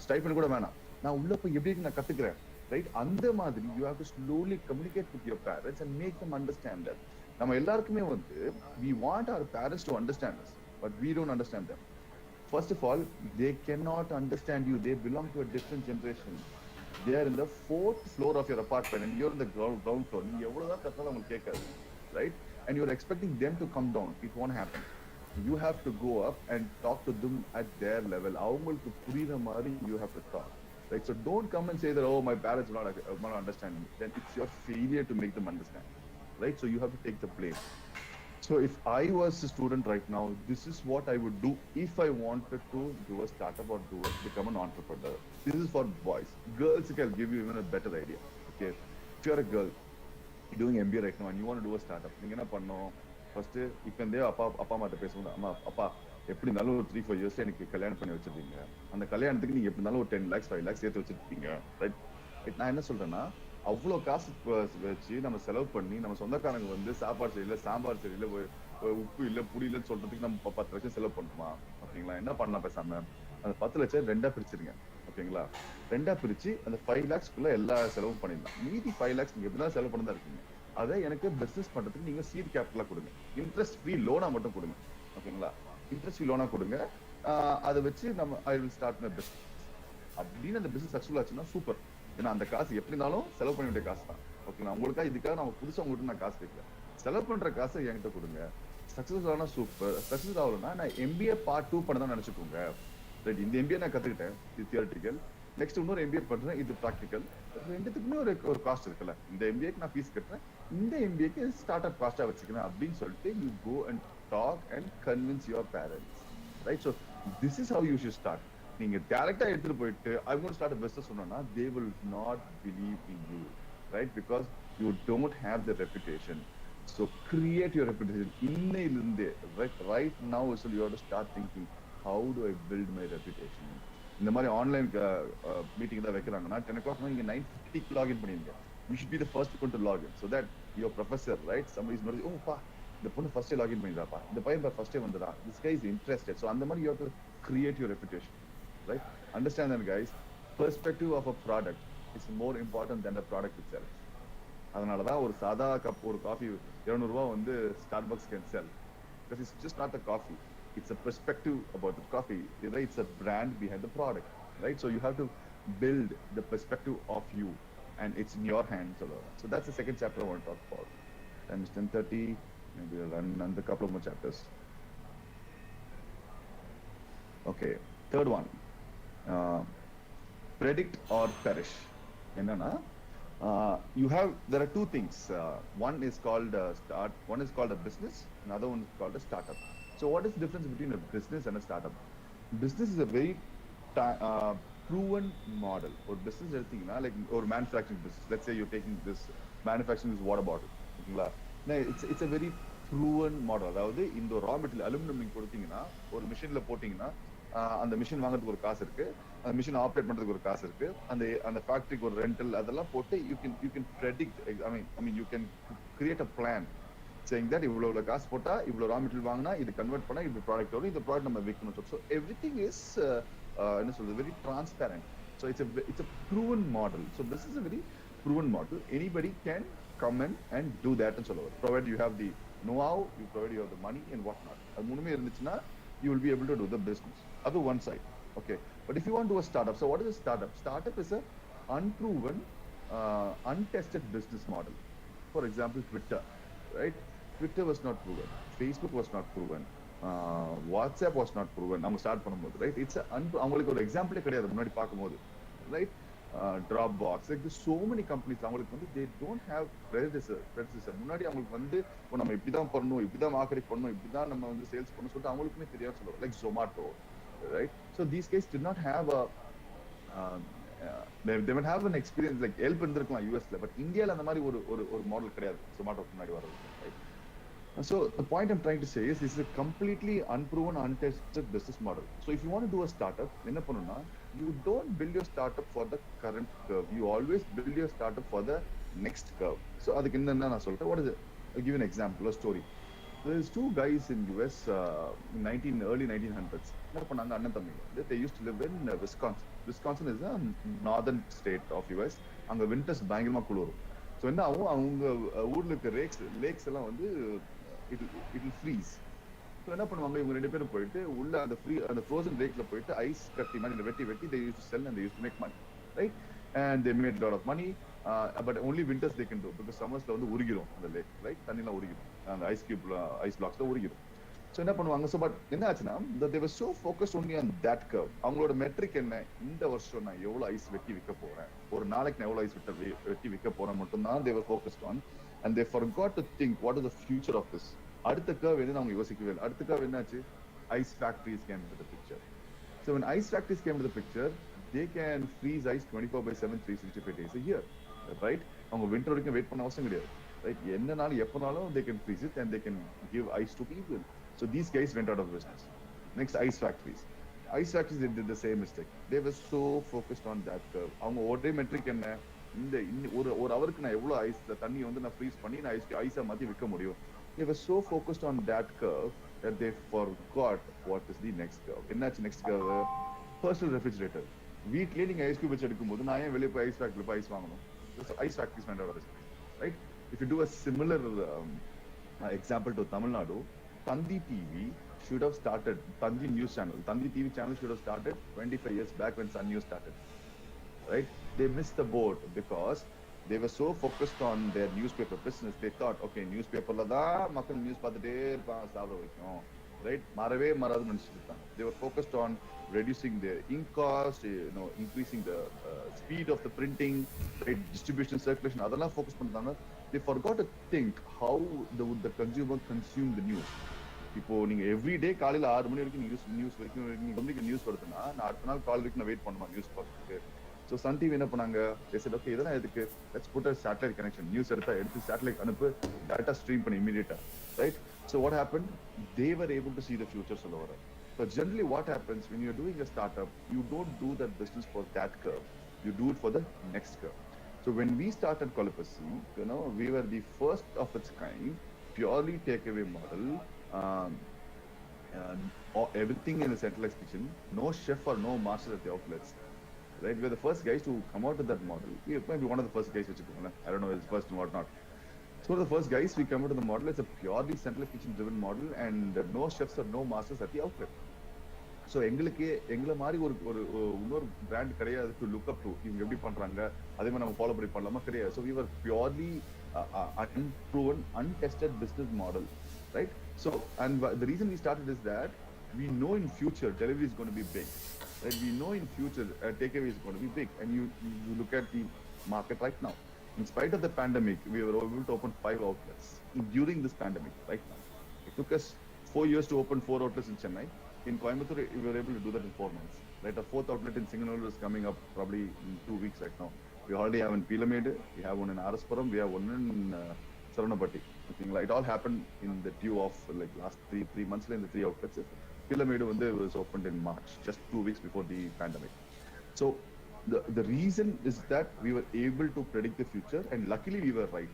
ஸ்டைபண்ட் கூட வேணாம், நான் உள்ள போய் எப்படி நான் கத்துக்கிறேன், ரைட்? அந்த மாதிரி you have to slowly communicate with your parents and make them understand that. நம்ம எல்லாருக்குமே வந்து we want our parents to understand us, but we don't understand them. First of all, they cannot understand you. They belong to a different generation. They are in the 4th floor of your apartment and you're in the ground floor. நீ எவ்வளவுதான் கத்தாலும் அவங்களுக்கு கேட்காது, right? And you're expecting them to come down. It won't happen. You have to go up and talk to them at their level. அவங்களுக்கு புரியுற மாதிரி you have to talk, right? So don't come and say that, oh, my parents will not understand me. Then it's your failure to make them understand, right? So you have to take the blame. So if I was a student right now, this is what I would do if I wanted to do a startup or become an entrepreneur. This is for boys. Girls, I'll give you even a better idea. Okay, if you're a girl doing MBA right now and you want to do a startup, நீங்க என்ன பண்ணணும்? First இப்போ இருந்தே அப்பா அம்மாட்ட பேசும்போது, அம்மா அப்பா எப்படி இருந்தாலும் ஒரு 3-4 இயர்ஸ் எனக்கு கல்யாணம் பண்ணி வச்சிருக்கீங்க, அந்த கல்யாணத்துக்கு நீங்க எப்படி இருந்தாலும் ஒரு 10 lakhs 5 lakhs சேர்த்து வச்சிருக்கீங்க, ரைட்? நான் என்ன சொல்றேன்னா, அவ்வளோ காசு வச்சு நம்ம செலவு பண்ணி நம்ம சொந்தக்காரங்க வந்து சாப்பாடு சரியில்லை, சாம்பார் சரியில்லை, உப்பு இல்லை, புளி இல்லைன்னு சொல்றதுக்கு நம்ம 10 லட்சம் செலவு பண்ணுமா? ஓகேங்களா? என்ன பண்ணலாம், பேசாம அந்த 10 லட்சம் 2ஆ பிரிச்சிருங்க, ஓகேங்களா? 2ஆ பிரிச்சு அந்த 5 lakhsக்குள்ள எல்லா செலவும் பண்ணிடலாம். மீதி 5 lakhs நீங்க எப்படிதான் செலவு பண்ணதான் இருக்கீங்க, அதை எனக்கு பிசினஸ் பண்றதுக்கு நீங்க சீட் கேபிட்டலா கொடுங்க, இன்ட்ரெஸ்ட் ஃப்ரீ லோனா மட்டும் கொடுங்க, ஓகேங்களா? இன்ட்ரெஸ்ட் ஃப்ரீ லோனா கொடுங்க. அதை வச்சு நம்ம I will start my business அப்படின்னு. அந்த பிசினஸ் சக்சஸ்ஃபுல் ஆச்சுன்னா சூப்பர். ஏன்னா அந்த காசு எப்படி இருந்தாலும் செலவு பண்ண வேண்டிய காசு தான், ஓகேங்களா? உங்களுக்காக இதுக்காக நம்ம புதுசா உங்கள்கிட்ட நான் காசு கேட்கல, செலவு பண்ற காசை என்கிட்ட கொடுங்க. சக்சஸ் ஆனா சூப்பர், சக்சஸ் ஆகலன்னா நான் MBA part 2 பண்ணதான் நினைச்சுக்கோங்க, ரைட்? இந்த MBA நான் கத்துக்கிட்டேன், இது தியரிட்டிக்கல், நெக்ஸ்ட் இன்னொரு MBA பண்றேன், இது ப்ராக்டிக்கல். ரெண்டுத்துக்குமே ஒரு காஸ்ட் இருக்குல்ல. இந்த MBAக்கு நான் ஃபீஸ் கட்டுறேன், இந்த MBAக்கு ஸ்டார்ட் அப் காஸ்டா வச்சுக்கிறேன் அப்படின்னு சொல்லிட்டு you go and talk and convince your parents, right? So this is how you should start. நீங்க டைரக்டா எடுத்துட்டு போயிட்டு I'm going to start a business சொன்னா they will not believe in you, right? Because you don't have the reputation. So create your reputation இன்னையிலிருந்தே, right now. So you have to start thinking, how do I build my reputation? இந்த மாதிரி online meeting தான் வைக்கிறாங்கன்னா 10 o'clock நீங்க 9:50 login பண்ணிருங்க. You should be the first one to log in so that your professor, right, somebody is going to, oh pa, இந்த பொண்ணு first login பண்ணிடுறாப்பா, இந்த பையன் ஃபர்ஸ்டே வந்துடா, this guy is interested. So அந்த மாதிரி you have to create your reputation. right? Understand that, guys. Perspective of a product is more important than the product itself. அதனால தான் ஒரு சாதா கப் ஒரு காஃபி 200 ரூபாய் வந்து Starbucks can sell because it's just not the coffee, it's a perspective about the coffee, right? It's a brand behind the product, right? So you have to build the perspective of you, and it's in your hands. So that's the second chapter I want to talk about. And it's 10:30, maybe we'll run another couple of more chapters. Okay, third one, uh, predict or perish. Enna there are two things. One is called one is called a business, another one is called a startup. So what is the difference between a business and a startup? Business is a very proven model. Or business like or manufacturing business. Let's say you're taking this manufacturing this water bottle. It's a very proven model. அதாவது இந்த raw material aluminium நீங்க கொடுத்தீங்கன்னா ஒரு மிஷின்ல போட்டீங்கன்னா அந்த machine வாங்குறதுக்கு ஒரு காசு இருக்கு, அந்த மிஷின் ஆப்ரேட் பண்றதுக்கு ஒரு காசு இருக்கு, அந்த ஃபேக்டரிக்கு ஒரு ரெண்டல் அதெல்லாம் போட்டு you can predict. I mean you can create a plan saying that இவ்வளவு காசு போட்டா இவ்வளவு ரா மெட்டீரியல் வாங்கினா இது கன்வெர்ட் பண்ணா இப்படி ப்ராடக்ட் வரும், இந்த ப்ராடக்ட் நம்ம விற்கணும். ஸோ எவ்ரிதிங் இஸ் என்ன சொல்றது, very transparent. So it's a proven model. So this is a very proven model. Anybody can come in and do that and சொல்லுவார். Provided you have the know-how, provided you have the money and whatnot. அது மூணுமே இருந்துச்சுன்னா you will be able to do the business. That's one side. Okay. But if you want to do a startup, so what is a startup? Startup is a unproven, untested business model. For example, Twitter, right? Twitter was not proven. Facebook was not proven. WhatsApp was not proven. நம்ம start பண்ணும்போது, right? It's அவங்களுக்கு ஒரு எக்ஸாம்பிளே கிடையாது முன்னாடி பார்க்கும்போது, right? Dropbox, like there's so many companies அவங்களுக்கு வந்து they don't have predecessor. முன்னாடி அவங்களுக்கு வந்து நம்ம இப்படிதான் பண்ணணும், இப்படிதான் மார்க்கெட்டிங் பண்ணணும், இப்படிதான் நம்ம வந்து சேல்ஸ் பண்ணணும் சொல்லிட்டு அவங்களுக்குமே தெரியாது சொல்லுவாங்க. Like Zomato, right? So these guys did not have a they would have an experience like help இருந்திருக்கலாம் யூஎஸ்ல, பட் இந்தியால அந்த மாதிரி ஒரு மாடல் கிடையாது Zomato முன்னாடி வரது, right? So the point I'm trying to say is this is a completely unproven, untested business model. So if you want to do a startup, என்ன பண்ணணும்னா you don't build your startup for the current curve. You always build your startup for the next curve. So அதுக்கு என்னன்னா நான் சொல்றேன். What is it? I'll give you an example, a story. There's two guys in US in early 1900s. என்ன பண்ணாங்க, அண்ணன் தம்பிங்க. They used to live in Wisconsin. Wisconsin is a northern state of US. அங்க winters பயங்கரமா குளிரும். So என்ன ஆகும், அவங்க ஊர்ல இருக்க லேக்ஸ் எல்லாம் வந்து it will freeze. ஸோ என்ன பண்ணுவாங்க, இவங்க ரெண்டு பேரும் போயிட்டு உள்ள அந்த ஃப்ரோசன் லேக்ல போயிட்டு ஐஸ் கட்டி மாதிரி வெட்டி they used to sell and they used to make money, right? And they made a lot of money, but only winters they can do because summersல வந்து உருகிரும் அந்த லேக், right? தண்ணிலாம் உருகிரும், அந்த ஐஸ் பிளாக்ஸ்ல உருகிரும். ஸோ என்ன பண்ணுவாங்க, ஸோ பட் என்ன ஆச்சுன்னா they were so focused only on that curve. அவங்களோட matric என்ன, இந்த வருஷம் நான் எவ்வளவு ஐஸ் வெட்டி விற்க போறேன், ஒரு நாளைக்கு நான் எவ்வளவு ஐஸ் வெட்டி விற்க போறேன் மட்டும்தான் they were focused on, and they forgot to think what is the future of this. அடுத்த curve என்ன அவங்க யோசிக்கவே இல்லை. அடுத்த curve என்னாச்சு, ice factories came into the picture. So when ice factories came into the picture, they can freeze ice 24/7 365 days a year, right? அவங்க winter வரைக்கும் wait பண்ண அவசியம் கிடையாது, right? என்னனாலும் எப்பனாலும் they can freeze it and they can give ice to people. So these guys went out of business. Next, ice factories. Ice factories, they did the same mistake. They were so focused on that curve. அவங்க ஒரே matric என்ன, இந்த ஒரு அவருக்கு நான் எவ்வளவு ice தண்ணி வந்து நான் ஃப்ரீஸ் பண்ணி நான் ஐஸா மாத்தி விற்க முடியும். They were so focused on that curve that they forgot what is the next curve. என்னாச்சு next curve? Personal refrigerator. வீட்லயே நீங்க ஐஸ் கியூப் வச்சு எடுக்கும்போது நான் ஏன் வெளியே போய் ஐஸ் ஃபேக்டரியில் போய் ஐஸ் வாங்கணும்? Ice factories went out of business, right? If you do a similar example to Tamil Nadu, Tandi TV should have started, Tandi news channel, Tandi TV channel should have started 25 years back when Sun News started, right? They missed the boat because they were so focused on their newspaper business. They thought, okay, newspaperல தான் மக்கள் news பார்த்துட்டே இருப்பாங்க சாப்பிட வைக்கும், right? மாறவே மாறாதுன்னு நினைச்சிட்டு இருக்காங்க. They were focused on reducing their ink cost, increasing the speed of the printing, right? Distribution, circulation, அதெல்லாம் focus பண்ணாங்க. They forgot to think how the consumer consume the news. இப்போ நீங்க எவ்ரிடே காலையில 6 மணி வரைக்கும் நியூஸ் வரைக்கும் நீங்க வந்து நியூஸ் வருதுன்னா நான் அடுத்த நாள் கால் வரைக்கும் நான் வெயிட் பண்ணுமா நியூஸ் பார்க்கறதுக்கு? ஸோ சன் டிவி என்ன பண்ணாங்க, ஓகே இதெல்லாம் எதுக்கு, let's put a satellite connection, news எடுத்து சேட்டலைட் அனுப்பு, டேட்டா ஸ்ட்ரீம் பண்ணி இமீடியட்டா, right? So what happen, they were able to see the future சொல்ல வர. So generally what happens when you're doing a startup, you don't do that business for that curve, you do it for the next curve. So when we started Kolapasi, we were the first of its kind, purely takeaway model. everything in the centralized kitchen, no chef or no master at the outlets. Right, we're the first guys to come out with that model. We might be one of the first guys, I don't know if it's first or not. So the first guys, we come out of the model. It's a purely centralized kitchen driven model, and no chefs or no masters at the outlet. So எங்களை மாதிரி ஒரு ஒரு இன்னொரு brand கிடையாது to look up to. இவங்க எப்படி பண்றாங்க அதே மாதிரி நம்ம ஃபாலோ பண்ணி பண்ணலாமா கிடையாது. So we were purely unproven, untested business model, right? So, and the reason we started is that we know in future delivery is going to be big, right? We know in future takeaway is going to be big, and you look at the market right now. In spite of the pandemic, we were able to open 5 outlets during this pandemic. Right now, it took us 4 years to open 4 outlets in Chennai. In Coimbatore, we were able to do that in 4 months. Right, a 4th outlet in Singanallur is coming up probably in 2 weeks right now. We already have in Pilamede, we have one in Araspuram, we have one in Saranapatti. It all happened in the due of like last three months in the 3 outlets. Pilamede was opened in March, just 2 weeks before the pandemic. So the reason is that we were able to predict the future, and luckily we were right.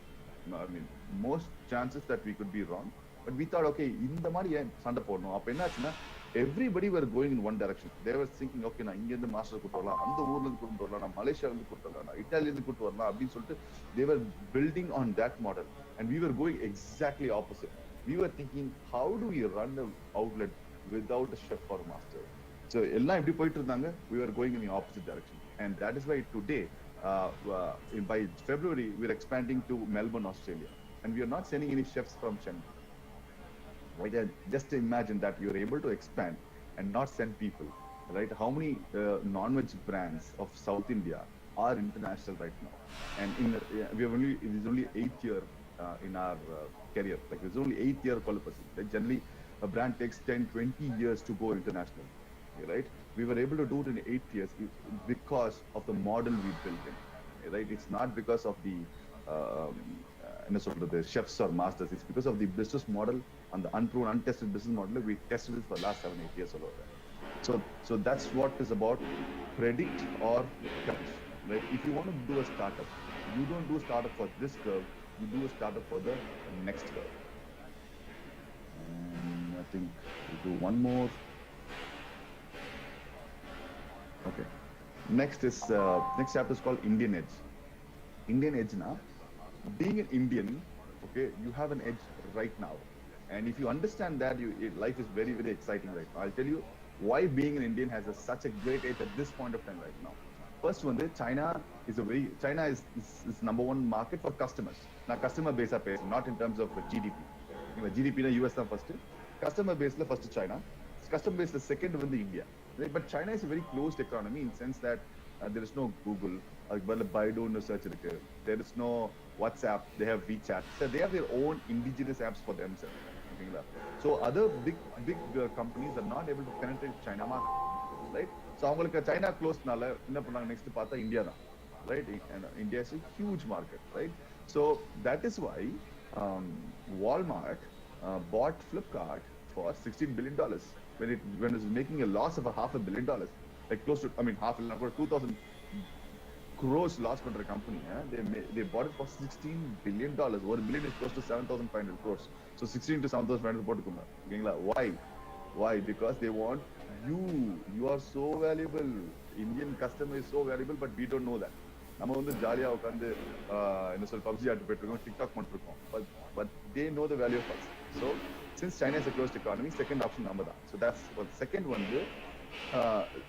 I mean, most chances that we could be wrong, but we thought, okay, இந்த மாதிரி ஏன் சண்டை போடணும். அப்ப என்ன ஆச்சுன்னா, everybody were going in one direction. They were thinking, okay, நான் இங்க இருந்து மாஸ்டர் கூட்டு வரலாம், அந்த ஊர்ல இருந்து கூட்டு வரலாம், நான் மலேசியால இருந்து கூட்டு வரலாம், நான் இட்டாலியில இருந்து கூட்டு வரலாம் அப்படின்னு சொல்லிட்டு they were building on that model, and we were going exactly opposite. We were thinking, how do we run an outlet without a chef or a master? So எல்லாம் எப்படி போயிட்டு இருந்தாங்க, we were going in the opposite direction, and that is why today by February we are expanding to Melbourne, Australia, and we are not sending any chefs from Chennai. Right? Just imagine that you're able to expand and not send people. Right? How many non-veg brands of South India are international right now? And it is only 8th year in our career. Like it's only 8th year qualification. Like generally, a brand takes 10-20 years to go international. Right? We were able to do it in 8 years because of the model we built in. Right? It's not because of the the chefs or masters. It's because of the business model and the unproven, untested business model. We tested it for the last 7-8 years or so. So that's what is about predict or catch. Right? If you want to do a startup, you don't do a startup for this curve. You do a startup for the next curve. I think we'll do one more. Okay. Next chapter is called Indian Edge. Indian Edge now. Being an Indian, okay, you have an edge right now, and if you understand that, life is very, very exciting right now. I'll tell you why being an Indian has such a great edge at this point of time right now. First one, China is number 1 market for customers. Now customer base are based not in terms of GDP. GDP na US na first, customer base la first China, customer base the second one the India. Right? But China is a very closed economy in sense that there is no Google, Baidu no search. There is no WhatsApp, they have WeChat. So they have their own indigenous apps for themselves. So other big companies are not able to penetrate China market, right? So avங்களுக்கு China close nala என்ன பண்ணாங்க next பார்த்தா India தான், right? And India is a huge market, right? So that is why Walmart bought Flipkart for $16 billion when it was making a loss of $500 million, like close to, I mean, half a million, 2,000 crores loss for the company. They bought it for $16 billion. 1 billion is close to 7,500 crores. So 16 to 7,500 போட்டுக்கோங்க. Why? Because they want you are so valuable. Indian customer is so valuable, but we don't know that. நம்ம வந்து ஜாலியா உட்கார்ந்து என்ன சொல்ற PUBG ஆட்டு போயிட்டு இருக்கோம், TikTok பண்ணிட்டு இருக்கோம். But they know the value of us. So since China is a closed economy, second option நம்ம தான். So that's what second one.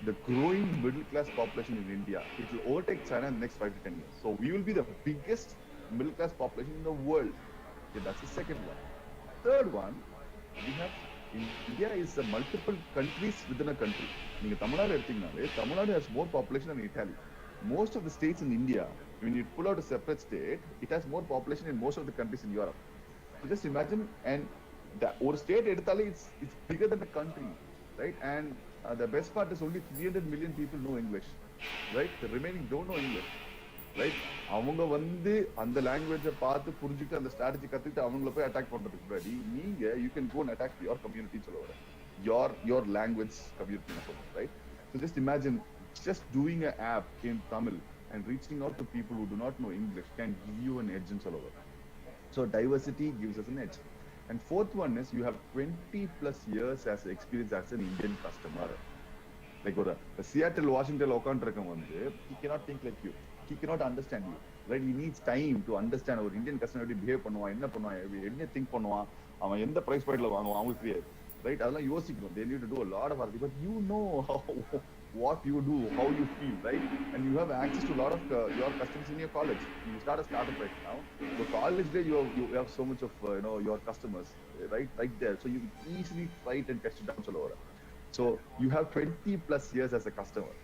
The growing middle class population in India, it will overtake China in the next 5 to 10 years. So we will be the biggest middle class population in the world. Okay, that's the second one. Third one, we have India is a multiple countries within a country. நீங்க Tamil Nadu எடுத்தீங்கன்னாலே Tamil Nadu has more population than Italy. Most of the states in India, when you pull out a separate state, it has more population in most of the countries in Europe. So just imagine, and ஒரு state எடுத்தாலே it's bigger than the country, right? And the best part is only 300 million people know English, right? The remaining don't know English, right? அவங்க வந்து அந்த லாங்குவேஜை பார்த்து புரிஞ்சுட்டு அந்த strategy கத்துக்கிட்டு அவங்கள போய் அட்டாக் பண்றதுக்கு முன்னாடி நீங்க you can go and attack your community சொல்ல வர your language community, right? So just imagine just doing an app in Tamil and reaching out to people who do not know English can give you an edge in சொல்ல வர. So diversity gives us an edge. And fourth one is you have 20 plus years as experience as an Indian customer. Like ஒரு Seattle, Washington உட்காந்துருக்கவன் வந்து he cannot think like you. He cannot understand you. Right? He needs time to understand ஒரு Indian customer எப்படி behave பண்ணுவான், என்ன பண்ணுவான், என்ன think பண்ணுவான், அவன் எந்த பிரைஸ் பாயிண்ட்ல வாங்குவான், அவங்களுக்கு தெரியாது. Right? அதெல்லாம் யோசிக்கணும். They need to do a lot of work. But you know how, what you do, how you feel, right? And you have access to a lot of your customers in your college. You start a startup right now. So college day you have so much of your customers right there. So you easily fight and test it down so lower. So you have 20 plus years as a customer.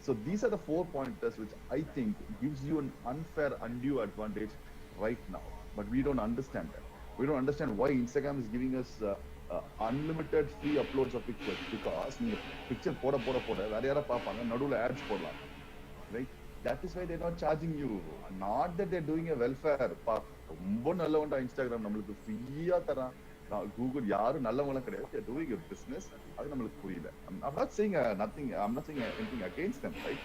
So these are the 4 pointers which I think gives you an unfair, undue advantage right now. But we don't understand that. We don't understand why Instagram is giving us unlimited free uploads of pictures, because நீங்க picture போட வேற யாரா பார்ப்பாங்க, நடுவுல ads போடலாம். Right? That is why they're not charging you. Not that they're doing a welfare. ரொம்ப நல்லவன்டா Instagram நம்மளுக்கு ஃப்ரீயா தரான். Google யாரும் நல்லவங்களாம் கிடையாது. They're doing a business. அது நம்மளுக்கு புரியல. I'm not saying nothing. I'm not saying anything against them, right?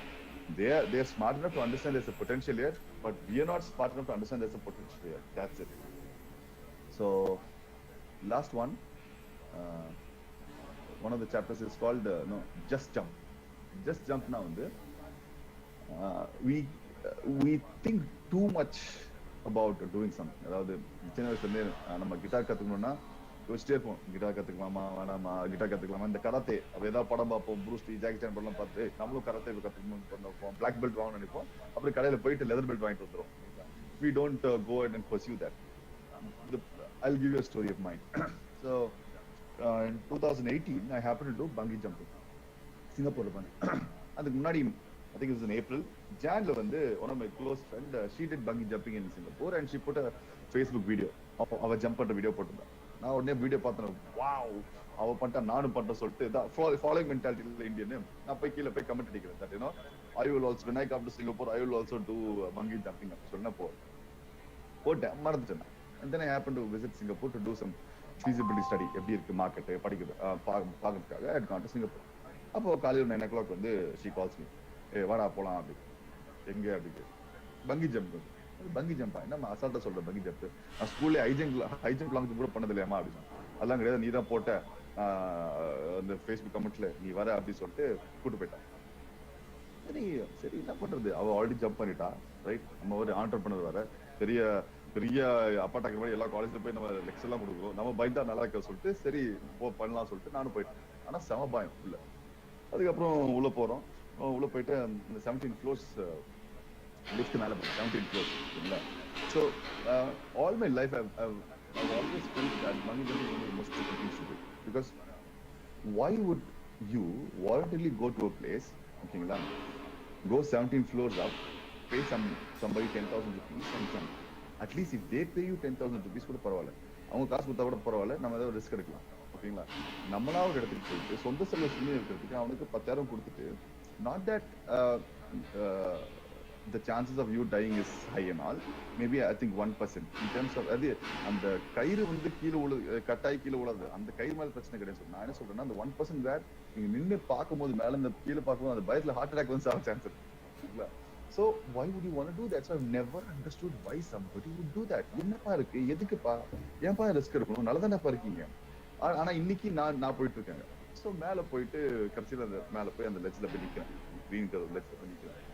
They're smart enough to understand there's a potential here, but we are not smart enough to understand there's a potential here. That's it. So last one. One of the chapters is called Just Jump. Just Jump now. We think too much about doing something. அதாவது சின்ன வயசுல நம்ம guitar கத்துக்கணும்னா யோசிச்சிட்டே இருப்போம், guitar கத்துக்கலாமா வேணாமா, guitar கத்துக்கலாமா, இந்த karate அப்ப ஏதாவது படம் பார்ப்போம், ப்ரூஸ் லீ, ஜாக்கி சான் படம் பார்த்து நம்மளும் கராத்தே கத்துக்கணும்னு நினைப்போம், பிளாக் பெல்ட் வாங்கணும்னு நினைப்போம், அப்புறம் கடையில போயிட்டு லெதர் பெல்ட் வாங்கிட்டு வந்துடும். We don't go ahead and pursue that. I'll give you a story of mine. So in 2018 I happened to do bungee jumping. சிங்கப்பூர்ல பண்ணேன். அதுக்கு முன்னாடி I think it was in April. Janல வந்து one of my close friend, she did bungee jumping in Singapore and she put a Facebook video. அவ jump பண்ற video போட்டிருந்தா. நான் உடனே வீடியோ பார்த்தேன், வாவ் அவ பண்ணிட்டா நானும் பண்றேன் சொல்லிட்டு ஃபாலோயிங் மென்டாலிட்டியில இந்தியன் நான் போய் கீழே போய் கமெண்ட் அடிக்கிறேன். That I will also, when I come to Singapore, I will also do bungee jumping. சொன்ன போட்டேன், மறந்துட்டேன். And then I happened to visit Singapore to do some feasibility study. எப்படி இருக்கு மார்க்கெட் படிக்கிறது பார்க்கறதுக்காக I had gone to Singapore. அப்போ காலையில் 9 o'clock வந்து she calls me. வாடா போலாம் அப்படி. எங்க அப்படி பங்கி ஜம்ப். பங்கி ஜம்பா என்ன அசால்ட்டா சொல்ற பங்கி ஜம்ப். நான் ஸ்கூல்ல ஹை ஜம்ப் லாங் ஜம்ப் கூட பண்ணது இல்லையாமா அப்படின்னு. அதெல்லாம் கிடையாது, நீ தான் போட்ட அந்த ஃபேஸ்புக் கமெண்ட்ல நீ வர அப்படின்னு சொல்லிட்டு கூட்டு போயிட்டான். சரி என்ன பண்றது, அவ ஆல்ரெடி ஜம்ப் பண்ணிட்டா. ரைட், நம்ம ஒரு ஆண்டர்பிரனர் வர பெரிய பெரிய அப்பாட்டாக்கிற மாதிரி எல்லா காலேஜ்ல போய் நம்ம லெக்சர் எல்லாம் கொடுக்குறோம், நம்ம பயந்தா நல்லா இருக்க சொல்லிட்டு சரி பண்ணலாம் சொல்லிட்டு நானும் போயிட்டேன். ஆனா செம பயம் உள்ள. அதுக்கப்புறம் உள்ள போறோம், உள்ள போயிட்டு அந்த 17 floors லிஃப்ட் மேல போறோம், 17 floors. So all my life I've always felt that bungee jumping is the most difficult thing to do, because why would you voluntarily go to a place, okayங்களா, go 17 floors up, pay somebody 10,000 rupees and jump. At least if they pay you 10,000 rupees கூட பரவாயில்ல, அவங்க காசு கொடுத்தா கூட பரவாயில்ல, நம்ம ஏதாவது risk எடுக்கலாம். ஓகேங்களா, நம்மளா ஒரு இடத்துக்கு போயிட்டு சொந்த செலவு சும்மா இருக்கிறதுக்கு அவனுக்கு 10,000 கொடுத்துட்டு, not that the chances of you dying is high and all, maybe I think 1% in terms of அது அந்த கயிறு வந்து கீழே கட்டாய் கீழே உழது, அந்த கயிறு மேல பிரச்சனை கிடையாது. நான் என்ன சொல்றேன்னா, அந்த 1% வேர் நீங்க நின்று பார்க்கும்போது மேல இந்த கீழே பார்க்கும்போது அந்த பயத்துல ஹார்ட் அட்டாக் வந்து சாக சான்ஸ் இருக்கு. So why would you want to do that? So I've never understood why somebody would do that. என்னப்பா இருக்கு, எதுக்குப்பா, ஏன்பா ரிஸ்க் எடுக்கணும், நல்லதானப்பா இருக்கீங்க. ஆனா இன்னைக்கு நான் போயிட்டு இருக்கேன். ஸோ மேல போயிட்டு கடைசியில் அந்த மேல போய் அந்த லெட்ஜ்ல போய் நிக்கிறேன், கிரீன் கலர் லெட்ஜ்ல போய் நிக்கிறேன்.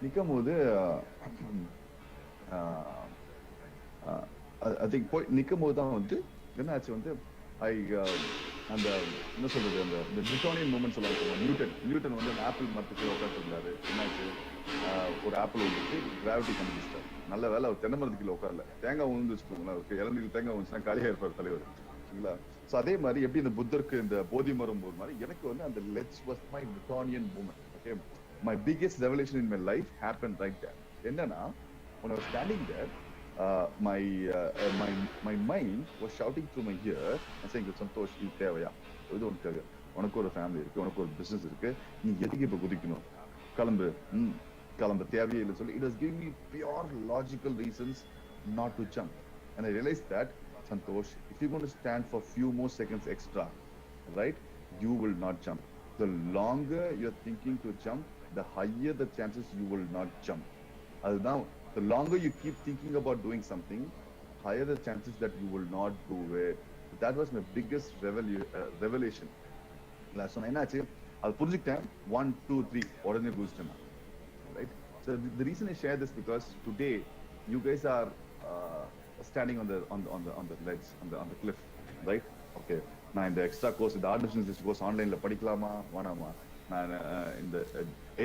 நிக்கும் போது ஐ திங்க் போய் நிக்கும் போது தான் வந்து என்ன ஆச்சு வந்து அந்த என்ன சொல்றது, அந்த நியூட்டோனியன் மூமெண்ட் சொல்லுவாங்க. நியூட்டன் வந்து அந்த ஆப்பிள் மரத்துக்கு உட்காந்து இருந்தாரு. என்னாச்சு, ஒரு ஆப்பிள் வந்துட்டு கிராவிட்டி கண்டுபிடிச்சிட்டாரு. நல்ல வேலை அவர் தென்னை மரத்துக்குள்ள உட்காரல, தேங்காய் உழுந்து வச்சுக்கோங்களேன், அவருக்கு இளநீர் தேங்காய் வந்துச்சுன்னா காலியா இருப்பார் தலைவர். சரிங்களா, ஸோ அதே மாதிரி எப்படி இந்த புத்தருக்கு இந்த போதி மரம் போது மாதிரி எனக்கு வந்து அந்த ledge was my Newtonian moment. Okay, my biggest revelation in my life happened right there. என்னன்னா, when I was standing there, my mind was shouting through my ear and saying, Santhosh இது தேவையா, இது உனக்கு தேவை, உனக்கு ஒரு ஃபேமிலி இருக்கு, உனக்கு ஒரு பிசினஸ் இருக்கு, நீ எதுக்கு இப்ப குதிக்கணும், கிளம்பு தேவையே இல்லை சொல்லி it was giving me pure logical reasons not to jump. And I realized that, Santosh, if you're going to stand for few more seconds extra, right, you will not jump. The longer you're thinking to jump, the higher the chances you will not jump. Now, the longer you keep thinking about doing something, higher the chances that you will not do it. That was my biggest revelation. So நான் என்னாச்சு அது புரிஞ்சுக்கிட்டேன். 1 2 3 உடனே குதிச்சிட்டேன் நான். Right? So the reason I share this because today you guys are standing on the ledge, on the cliff, right? Okay. நான் இந்த extra course, இந்த artificial course ஆன்லைன்ல படிக்கலாமா வேணாமா, நான் இந்த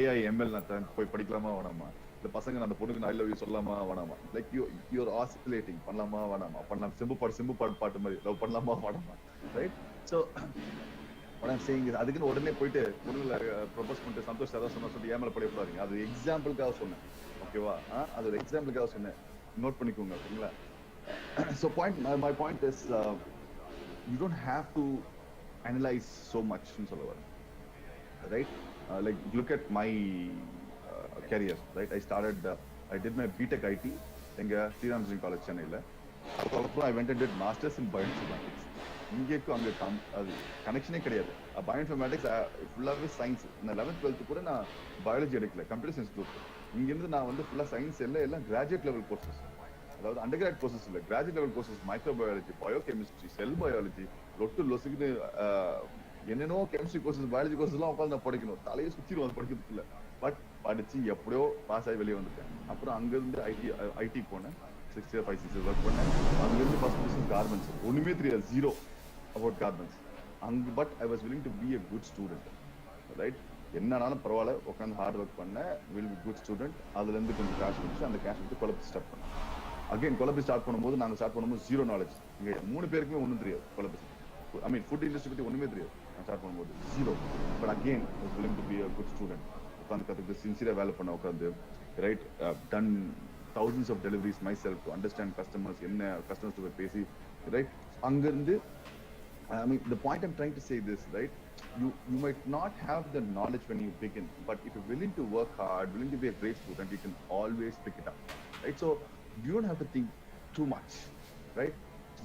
ஏஐ எம்எல் நான் போய் படிக்கலாமா வேணாமா, இந்த பசங்க அந்த பொண்ணுக்கு நான் ஐ லவ் யூ சொல்லலாமா வேணாமா, லைக் யூஆர் ஆசிலேட்டிங், பண்ணலாமா வேணாமா, பண்ணலாம் சிம்பு பாட்டு மாதிரி லவ் பண்ணலாமா வேணாமா, right? So what I'm saying is அதுக்குன்னு உடனே போயிட்டு பொண்ணுங்களை ப்ரொபோஸ் பண்ணிட்டு சந்தோஷ் ஏதாவது சொன்னா சொல்லிட்டு ஏமல படிக்கூடாதுங்க. அது எக்ஸாம்பிளுக்காக சொன்னேன், ஓகேவா? அது ஒரு எக்ஸாம்பிளுக்காக சொன்னேன், நோட் பண்ணிக்கோங்க, ஓகேங்களா? So my point is you don't have to analyze so much ன்னு சொல்ல வரேன், right? Like look at my career, right? I did my BTech IT எங்க ஸ்ரீராம் காலேஜ் சென்னையில். அதுக்கப்புறம் I went and did masters in bioinformatics. இங்கேக்கும் அங்கே அது கனெக்ஷனே கிடையாது. Bioinformatics ஃபுல்லாகவே சயின்ஸ். நான் 11th 12th கூட நான் பயாலஜி எடுக்கல, கம்ப்யூட்டர் சயின்ஸ் குரூப். இங்கேருந்து நான் வந்து ஃபுல்லாக சயின்ஸ் எல்லாம் கிராஜுவேட் லெவல் கோர்சஸ், அதாவது அண்டர் கிராட் கோர்சஸ் இல்லை, graduate level courses. Microbiology, biochemistry, cell biology, லொசுக்குன்னு என்னென்னோ கெமிஸ்ட்ரி கோர்சஸ், பயாலஜி கோர்சஸ்லாம் உட்காந்து நான் படிக்கணும். தலையை சுற்றிடும் அது படிக்கிறதுக்கு இல்லை. பட் படிச்சு எப்படியோ பாஸ் ஆகி வெளியே வந்துட்டேன். அப்புறம் அங்கேருந்து ஐடி போனேன், 6 years 5 years ஒர்க் பண்ணேன். அங்கேருந்து ஃபர்ஸ்ட் பிஸ்னஸ் கார்மெண்ட்ஸ், ஒன்றுமே தெரியாது, zero about garments. But I was willing to be a good student, right? என்னன்னாலும் பரவாயில்ல, உட்காந்து ஹார்ட் ஒர்க் பண்ணேன், வில் பி குட் ஸ்டூடெண்ட். அதுலேருந்து கொஞ்சம் கேஷ் வந்துச்சு, அந்த கேஷ் வந்து கொலப்பி ஸ்டார்ட் பண்ணேன். அகைன் கொலப்பி ஸ்டார்ட் பண்ணும்போது நாங்கள் ஸ்டார்ட் பண்ணும்போது ஜீரோ நாலேஜ். இங்கே 3 பேருக்குமே ஒன்றும் தெரியாது கொலப்பி, ஐ மீன் ஃபுட் இண்டஸ்ட்ரி பற்றி ஒன்றுமே தெரியாது. நான் ஸ்டார்ட் பண்ணும்போது zero. But again was willing to be a good student. உட்காந்து கற்றுக்கிட்டு சின்சியராக வேலை பண்ண உட்காந்து, right? Done thousands of deliveries myself to understand customers, என்ன customers to பேசி, right? அங்கிருந்து I mean, the point I'm trying to say this, right? You might not have the knowledge when you begin, but if you're willing to work hard, willing to be a great student, you can always pick it up, right? So you don't have to think too much, right?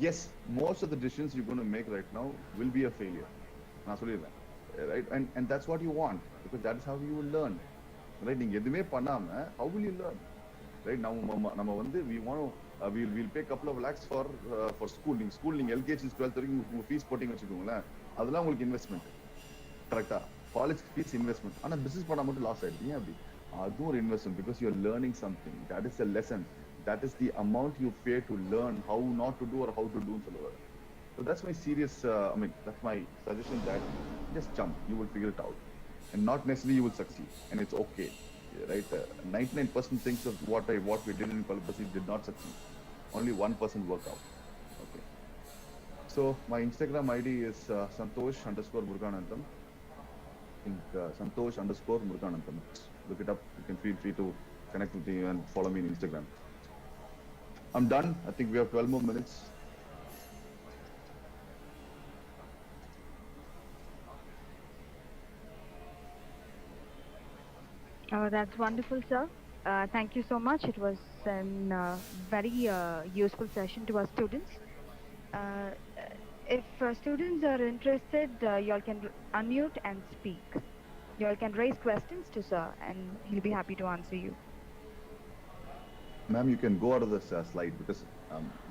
Yes, most of the decisions you're going to make right now will be a failure, நான் சொல்லிடுறேன், right? And that's what you want, because that is how you will learn, right? நீங்க எதுவுமே பண்ணாம how will you learn, right? நம்ம வந்து we'll pay couple of lakhs for school. நீங்க LKG 12th வரைக்கும் உங்க ஃபீஸ் போட்டிங்க வச்சுக்கோங்களேன், அதெல்லாம் உங்களுக்கு இன்வெஸ்ட்மெண்ட், கரெக்டா? College fees investment. ஆனா பிசினஸ் பண்ணா மட்டும் லாஸ் ஆயிடுது. ஏன் அப்படி? அதுவும் ஒரு investment, because you are learning something. That is a lesson, that is the amount you pay to learn how not to do or how to do ன்னு சொல்லுவாரு. So that's my serious that's my suggestion, that just jump, you will figure it out, and not necessarily you will succeed, and it's okay, right? 99% things of what we did in Kolkata did not succeed. Only 1% worked out. Okay. So my Instagram ID is Santosh_Muruganantham. I think Santosh_Muruganantham. Look it up. You can feel free to connect with me and follow me on Instagram. I'm done. I think we have 12 more minutes. That's wonderful, sir. Thank you so much. It was a very useful session to our students. If students are interested, you all can unmute and speak. You all can raise questions to sir, and he'll be happy to answer you. Ma'am, you can go out of this slide, because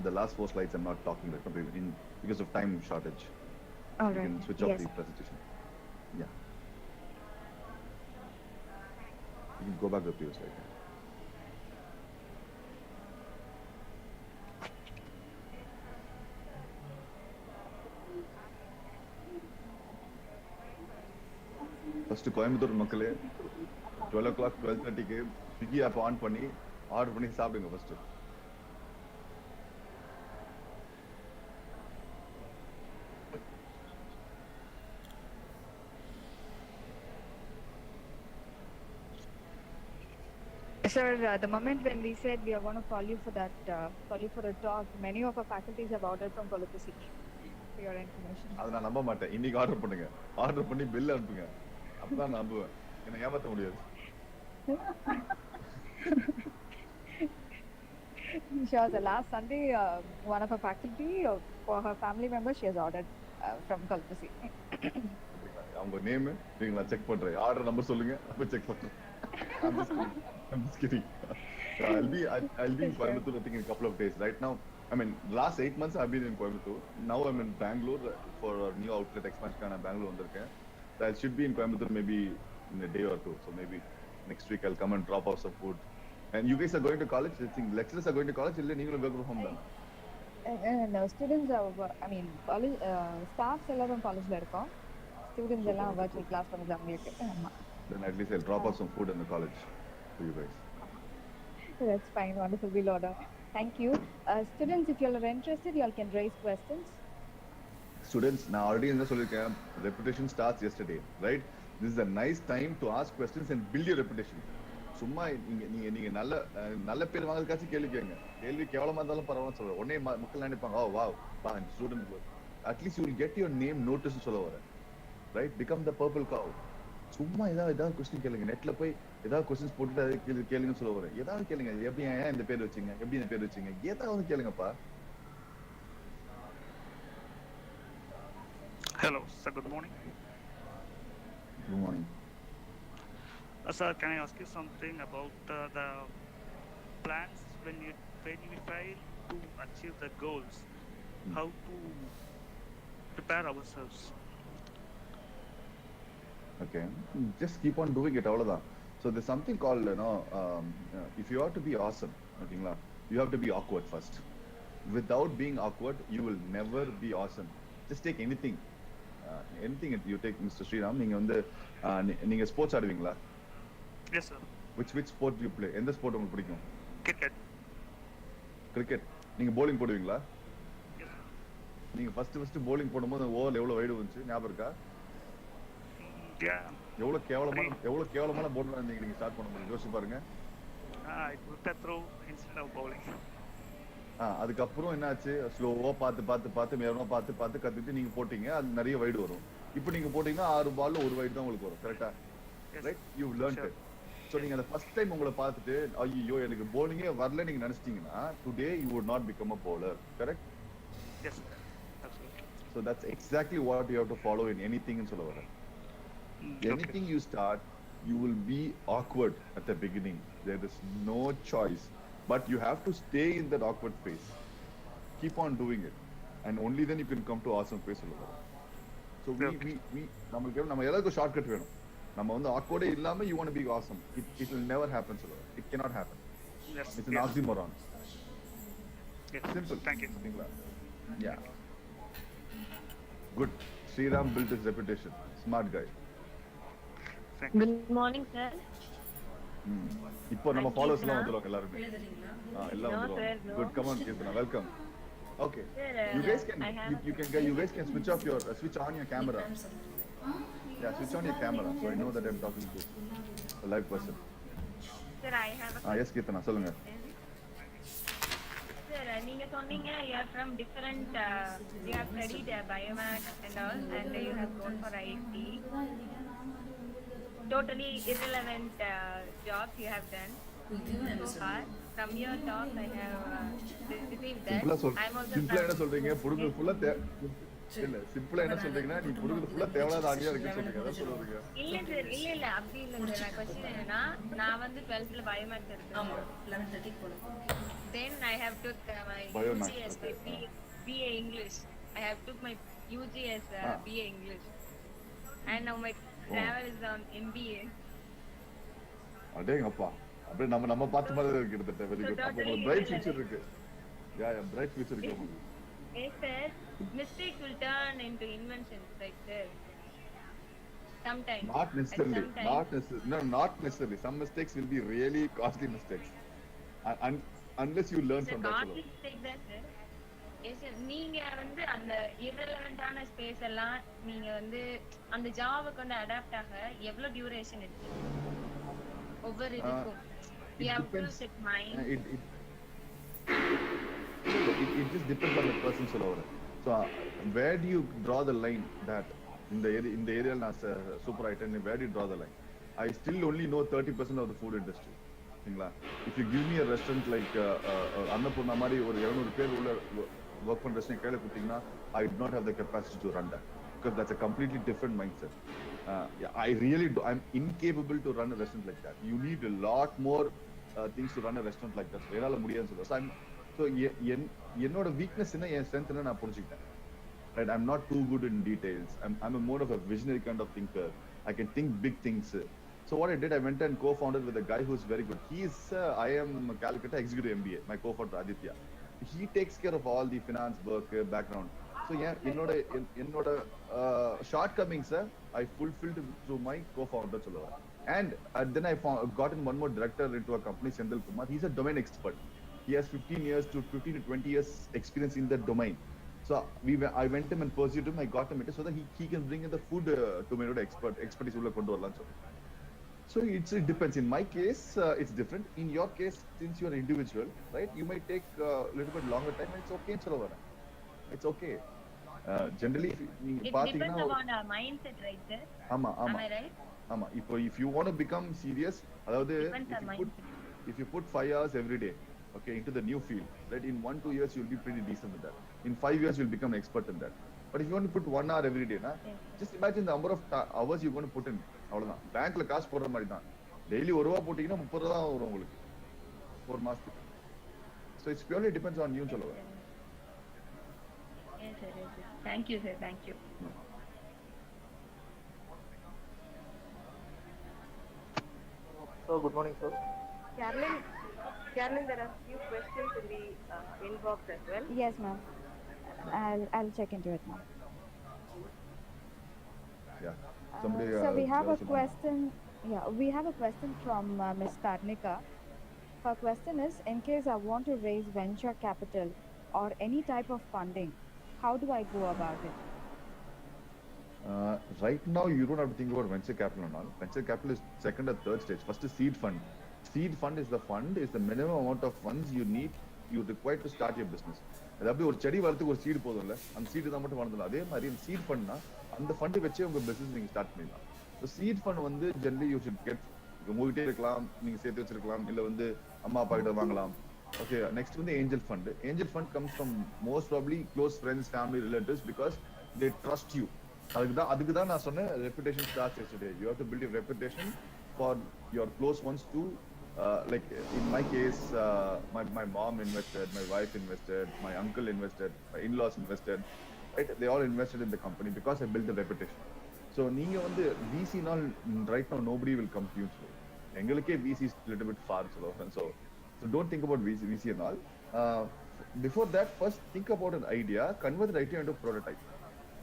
the last 4 slides I'm not talking about completely because of time shortage. All You right. can switch off Yes. the presentation. Yeah. You can go back to the previous slide. First Coimbatore மக்களே 12 o'clock 12:30க்கு Swiggy app on பண்ணி order பண்ணி சாப்பிடுங்க first. Sir, the moment when we said we are going to call you for that, call you for a talk, many of our faculties have ordered from Kolkata, for your information. அதை நான் நம்ப மாட்டேன். இன்னைக்கு order பண்ணுங்க, order பண்ணி bill அனுப்புங்க, அப்பதான் நான் நம்புவேன். என்ன ஏமாத்த முடியாது. Sure, the last Sunday, one of our faculty, for her family members, she has ordered from Kolkata. அவங்க நேம் நீங்க நான் செக் பண்றேன். ஆர்டர் நம்பர் சொல்லுங்க, அப்ப செக் பண்றேன். I'm just kidding. I'll be in Coimbatore, I think, in a couple of days. Right now, I mean, last 8 months I've been in Coimbatore. Now I'm in Bangalore for a new outlet expansion. I'm Bangalore வந்திருக்கேன். So I should be in Coimbatore maybe in a day or two. So maybe next week I'll come and drop off some food. And you guys are going to college? I think lecturers are going to college. இல்லை நீங்களும் work from home தானா? And students are, I mean, college, staffs எல்லாரும் காலேஜ்ல இருக்கோம். Students எல்லாம் virtual class பண்ணுது அவங்களுக்கு. ஆமா. Then at least I'll drop off some food in the college for you guys. That's fine. Wonderful. We'll order. Thank you. Students, if you are interested, you all can raise questions. Students, நான் already என்ன சொல்லிருக்கேன், reputation starts yesterday, right? This is a nice time to ask questions and build your reputation. சும்மா நீங்க நல்ல பேர் வாங்குறதுக்காச்சும் கேள்வி கேளுங்க. கேள்வி கேவலமா இருந்தாலும் பரவாயில்ல சொல்றேன். உடனே மக்கள் நினைப்பாங்க, oh wow, student. At least you will get your name noticed சொல்ல வரேன். Right? Become the purple cow. சும்மா ஏதாவது கொஸ்டின் கேளுங்க. நெட்ல போய் ஏதாவது கொஸ்டின்ஸ் போட்டுட்டு அதை கேளுங்கன்னு சொல்ல வரேன். ஏதாவது கேளுங்க. எப்படி ஏன் இந்த பேர் வச்சீங்க, எப்படி இந்த பேர் வச்சீங்க, ஏதாவது கேளுங்கப்பா. Hello, sir. Good morning. Good morning. Sir, can I ask you something about the plans when you fail to achieve the goals? How to prepare ourselves? Okay, just keep on doing it. அவ்வளவுதான். So there's something called, if you have to be awesome, ஓகேங்களா, you have to be awkward first. Without being awkward, you will never be awesome. Just take anything. Anything you take, Mr. Sriram. நீங்க sports ஆடுவீங்களா? Yes, sir. Which sport do you play? எந்த sport உங்களுக்கு பிடிக்கும்? Cricket. நீங்க bowling போடுவீங்களா? Yes, sir. நீங்க first bowling போடும்போது over எவ்வளவு வைடு வந்துச்சு ஞாபகம் இருக்கா? Yeah. எவ்வளவு கேவலமான போர்ட்ல இருந்தீங்க நீங்க ஸ்டார்ட் பண்ணும்போது யோசிச்சு பாருங்க. I put a throw instead of bowling. அதுக்கப்புறம் என்னாச்சு, ஸ்லோவா பார்த்து மேலமா பார்த்து கத்துக்கிட்டு நீங்க போட்டீங்க, அது நிறைய வைடு வரும். இப்போ நீங்க போட்டீங்கன்னா 6 பால்ல 1 வைடு தான் உங்களுக்கு வரும். கரெக்டா? Right? You learned it. So நீங்க அந்த ஃபர்ஸ்ட் டைம் உங்களை பார்த்துட்டு ஐயோ எனக்கு bowling வரல நீங்க நினைச்சிட்டீங்கன்னா today you would not become a bowler. Correct? Yes, sir. Absolutely. So that's exactly what you have to follow in anything in சொல்ல வரேன். Anything you start, you will be awkward at the beginning. There is no choice. But you have to stay in that awkward phase. Keep on doing it. And only then you can come to awesome phase. So நம்ம எல்லாருக்கும் shortcut வேணும். நம்ம வந்து awkward இல்லாம you want to be awesome. It will never happen. It cannot happen. Yes. It's an oxymoron. Yes. Simple. Thank you. Yeah. Good. Sriram built his reputation. Smart guy. Thank you. Good morning, sir. இப்போ நம்ம followers எல்லாம் வந்துருவாங்க எல்லாரும். எல்லாம் No, வந்துருவாங்க. sir, no. Good, come on, Kirtana, welcome. Okay. Sir, You guys can switch on your camera. Yeah, switch on your camera so I know that I'm talking to a live person. Sir, I have a Yes, Kirtana, சொல்லுங்க. Sir, நீங்க சொன்னீங்க you are from different, you have studied biomath and all, and you have gone for IT. Totally irrelevant jobs you have done so far. From your talk, I have received that. I'm also சிம்பிளா என்ன சொல்றீங்க? புடுங்க ஃபுல்லா இல்ல சிம்பிளா என்ன சொல்றீங்கன்னா நீ புடுங்க ஃபுல்லா தேவலாத ஆடியா இருக்குன்னு சொல்றீங்க. அத சொல்றீங்க. இல்ல அப்படி இல்ல சார். क्वेश्चन என்னன்னா நான் வந்து 12th ல பயோமேத் எடுத்தேன். ஆமா 11:30 போல. Then I have took my Biomath, UG as okay. BA English. I have took my UG as BA English. And now my travel is on MBA. அடேங்கப்பா. அப்படியே நம்ம பார்த்த மாதிரி இருக்கு கிட்டத்தட்ட. Very good. அப்போ பிரைட் ஃபியூச்சர் இருக்கு. யா பிரைட் ஃபியூச்சர் இருக்கு உங்களுக்கு. Yes, sir. Mistakes will turn into inventions, right, sir? Sometimes. Not necessarily. Sometimes. Not necessarily. Some mistakes will be really costly mistakes. Unless you learn from that. Costly mistake தான் sir. Yes, sir. நீங்க வந்து அந்த irrelevant-ஆன space எல்லாம் நீங்க வந்து அந்த ஜாபுக்கு வந்து அடாப்ட் ஆக எவ்வளவு டியூரேஷன் இருக்கு? ஒவ்வொரு இதுக்கும். You have to set mind. It just depends on the person சொல்ல வரேன். So where do you draw the line that in the area நான் சூப்பர் ஆயிட்டேன், where do you draw the line? I still only know 30% of the food industry. சரிங்களா? If you give me a restaurant like Annapoorna மாதிரி ஒரு 200 பேர் உள்ள work பண்ற restaurant கையில கொடுத்தீங்கன்னா I do not have the capacity to run that because that's a completely different mindset. I'm incapable to run a restaurant like that. You need a lot more things to run a restaurant like that. என்னால முடியாதுன்னு சொல்றேன். So so என்னோட weakness என்ன என் strength என்ன நான் புரிஞ்சுக்கிட்டேன். Right, I'm not too good in details. I'm a more of a visionary kind of thinker. I can think big things. So what I did, I went and co-founded with a guy who's very good. He's I am Calcutta Executive MBA. My co-founder Aditya. He takes care of all the finance work background. So yeah, என்னோட shortcomings I fulfilled through my co-founder சொல்லுவார். And then I got in one more director into a company, Sendil Kumar. He's a domain expert. He has 15 to 20 years experience in that domain. So I went him and pursued him. I got him so that he can bring in the food domain expertise ulla kondu varalam. So it depends. In my case, it's different. In your case, since you are individual, right, you might take a little bit longer time. It's okay. It's okay. Generally, It depends upon our mindset, right, sir? Am I right? If you want to become serious, if you put 5 hours every day, okay, into the new field, right, in 1-2 years you'll be pretty decent with that. In 5 years you'll become expert in that. But if you want to put 1 hour every day, just imagine the number of hours you're going to put in. அவ்வளவுதான். பேங்க்ல காசு போடுற மாதிரி தான். Daily ₹1 போட்டீங்கன்னா 30 ரூபா வரும் உங்களுக்கு ஒரு மாசத்துக்கு. So it's purely depends on you சொல்லுவேன். Yes, sir. Thank you, sir. Thank you. So good morning, sir. Carolyn, there are few questions in the inbox as well. Yes, ma'am. I'll check into it now. Yeah. Somebody, so we have a question. Yeah, we have a question from Ms. Karnika. Her question is: in case I want to raise venture capital or any type of funding, how do I go about it? Right now, you don't have to think about venture capital and all. Venture capital is second or third stage. First is seed fund. Seed fund is the minimum amount of funds you require to start your business. அதாவது ஒரு செடி வளர்த்துக்கு ஒரு seed போதும்ல, அந்த seed தான் மட்டும் வளர்ந்துடும். அதே மாதிரி சீட் ஃபண்ட்னா அந்த ஃபண்ட் வச்சே உங்க பிசினஸ் நீங்க ஸ்டார்ட் பண்ணிடலாம். ஸோ சீட் ஃபண்ட் வந்து ஜென்ரலி யூ ஷுட் கெட், உங்ககிட்டே இருக்கலாம், நீங்க சேர்த்து வச்சிருக்கலாம், இல்ல வந்து அம்மா அப்பா கிட்ட வாங்கலாம். ஓகே, நெக்ஸ்ட் வந்து angel fund. Angel fund comes from most probably close friends, family, relatives, because they trust you. அதுக்கு தான் நான் சொன்னேன் reputation starts yesterday. You have to build your reputation for your close ones to like in my case, my mom invested, my wife invested, my uncle invested, my in-laws invested, right? They all invested in the company because I built the reputation. So நீங்க வந்து VC நாள் right now nobody will come to you. எங்களுக்கே VC is a little bit far, so don't think about VC and all. Before that, first think about an idea, convert the idea into prototype.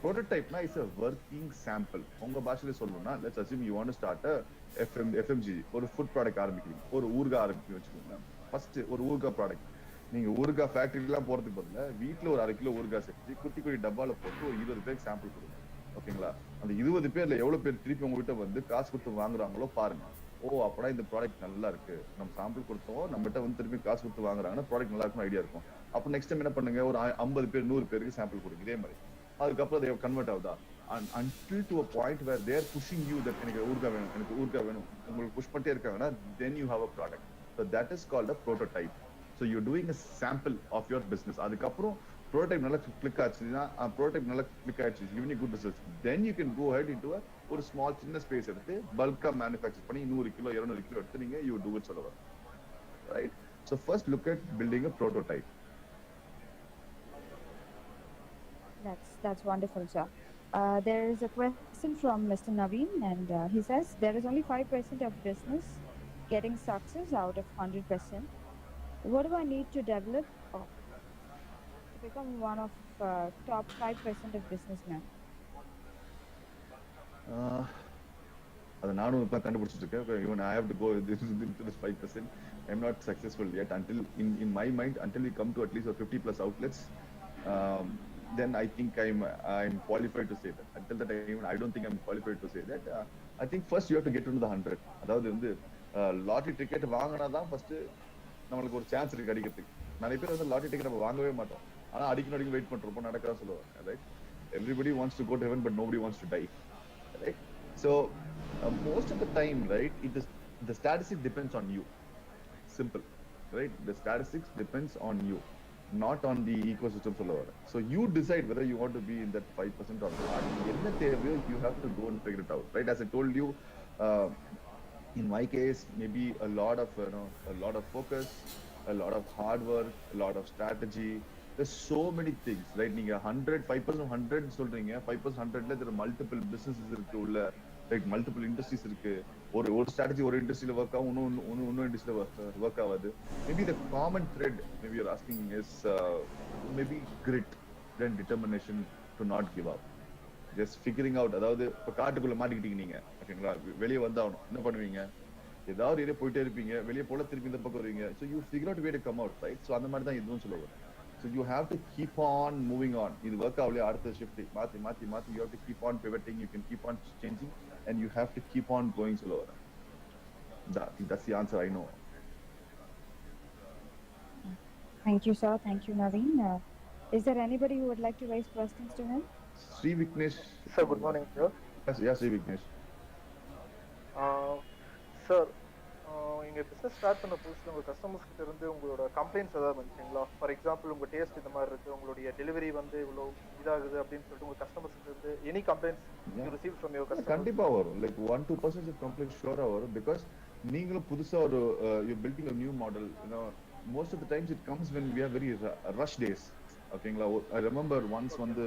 Prototype na is a working sample. உங்க பாஷையில சொல்லணும்னா, let's assume you want to start a FMCG, ஒரு food product ஆரம்பிக்கிறீங்க, ஒரு ஊறுகாய் ஆரம்பிக்க வச்சுக்கோங்க. First ஒரு ஊறுகாய் ப்ராடக்ட். நீங்க ஊறுகாய் ஃபேக்டரிலாம் போறதுக்கு பதிலா வீட்டுல ஒரு 1/2 கிலோ ஊறுகாய் செஞ்சு குட்டி குட்டி டப்பால போட்டு ஒரு 20 பேருக்கு சாம்பிள் கொடுங்க. ஓகேங்களா? அந்த 20 பேர்ல எவ்வளவு பேர் திருப்பி உங்ககிட்ட வந்து காசு கொடுத்து வாங்குறாங்களோ பாருங்க. ஓ, அப்படா இந்த ப்ராடக்ட் நல்லா இருக்கு, நம்ம சாம்பிள் கொடுத்தோம், நம்மகிட்ட வந்து திருப்பி காசு கொடுத்து வாங்குறாங்கன்னா ப்ராடக்ட் நல்லா இருக்குன்னு ஐடியா இருக்கும். அப்போ நெக்ஸ்ட் டைம் என்ன பண்ணுங்க, ஒரு 50 பேர் 100 பேருக்கு சாம்பிள் கொடுங்க. இதே மாதிரி அதுக்கப்புறம் they convert ஆகுதா, until to a point where they are pushing you that எனக்கு ஊறுகாய் வேணும் உங்களுக்கு புஷ் பண்ணிட்டே இருக்காங்கன்னா then you have a product. So that is called a prototype. So you're doing a sample of your business. அதுக்கப்புறம் prototype நல்லா click ஆச்சுன்னா, giving you good results, then you can go ahead into ஒரு small சின்ன space எடுத்து பல்கா manufacture பண்ணி 100 kilo 200 kilo எடுத்து நீங்க you do it சொல்லுவாங்க. Right? So first look at building a prototype. That's wonderful, sir. There is a question from Mr. Naveen, and he says there is only 5% of business getting success out of 100%. What do I need to develop to become one of top 5% of businessmen? அதை நானும் இப்போ கண்டுபிடிச்சிட்டு இருக்கேன். Even I have to go into this 5%. I'm not successful yet until in my mind until we come to at least 50+ outlets. Then I think I'm qualified to say that. Until that time, I don't think I'm qualified to say that. I think first you have to get into the 100. அதாவது வந்து lottery ticket வாங்கினா தான் first நம்மளுக்கு ஒரு chance இருக்கு அடிக்கிறதுக்கு. நிறைய பேர் வந்து லாட்டரி டிக்கெட் நம்ம வாங்கவே மாட்டோம், ஆனா அடிக்கணும் வெயிட் பண்றப்போ நடக்கிறதா சொல்லுவாங்க. Right? Everybody wants to go to heaven, but nobody wants to die. Right? So most of the time, right, the statistics depends on you. Simple, right? The statistics depends on you, not on the ecosystem. So you decide whether you want to be in that 5% or not. Enna thevayo, you have to go and figure it out, right? As I told you, in my case, maybe a lot of focus, a lot of hard work, a lot of strategy. There's so many things, right? நீங்க 5% 100 சொல்றீங்க, 5% 100ல there are multiple businesses இருக்கு உள்ள, like multiple industries இருக்கு. ஒரு strategy ஒரு இண்டஸ்ட்ரியில work ஆகும், இன்னொரு இண்டஸ்ட்ரியில ஒர்க் ஆகாது. Maybe the common thread maybe you're asking is maybe grit and determination to not give up. Just figuring out, அதாவது இப்ப காட்டுக்குள்ள மாட்டிக்கிட்டீங்க நீங்க, ஓகேங்களா, வெளியே வந்தாகணும், என்ன பண்ணுவீங்க? ஏதாவது ஏரியா போயிட்டே இருப்பீங்க, வெளியே போல திருப்பி இந்த பக்கம் வருவீங்க. So you figure out way to come out, right? So அந்த மாதிரி தான் இதுவும் சொல்ல வரும். So you have to keep on moving on. இது ஒர்க் ஆகலையே, அடுத்த ஷிஃப்ட் மாத்தி you have to keep on pivoting, you can keep on changing and you have to keep on going சொல்ல வரேன். That's the answer I know. Thank you, sir. Thank you, Naveen. Is there anybody who would like to raise questions to him? Sri Vignesh. Sir, good morning, sir. Yes, Sri Vignesh. Sir, எங்கள் business start பண்ண புதுசில் உங்கள் customers கிட்ட இருந்து உங்களோட complaints ஏதாவது வந்துச்சுங்களா? For example, உங்கள் taste இந்த மாதிரி இருக்குது, உங்களுடைய டெலிவரி வந்து இவ்வளோ இதாகுது அப்படின்னு சொல்லிட்டு உங்கள் கஸ்டமர்ஸ் கிட்ட இருந்து any complaints you receive from your customer? கண்டிப்பாக வரும். லைக் 1-2% கம்ப்ளைண்ட் ஷூராக வரும். பிகாஸ் நீங்களும் புதுசாக ஒரு you building a new model. Most of the times it comes when we are very rush days. ஓகேங்களா? ஐ ரிமெம்பர் ஒன்ஸ் வந்து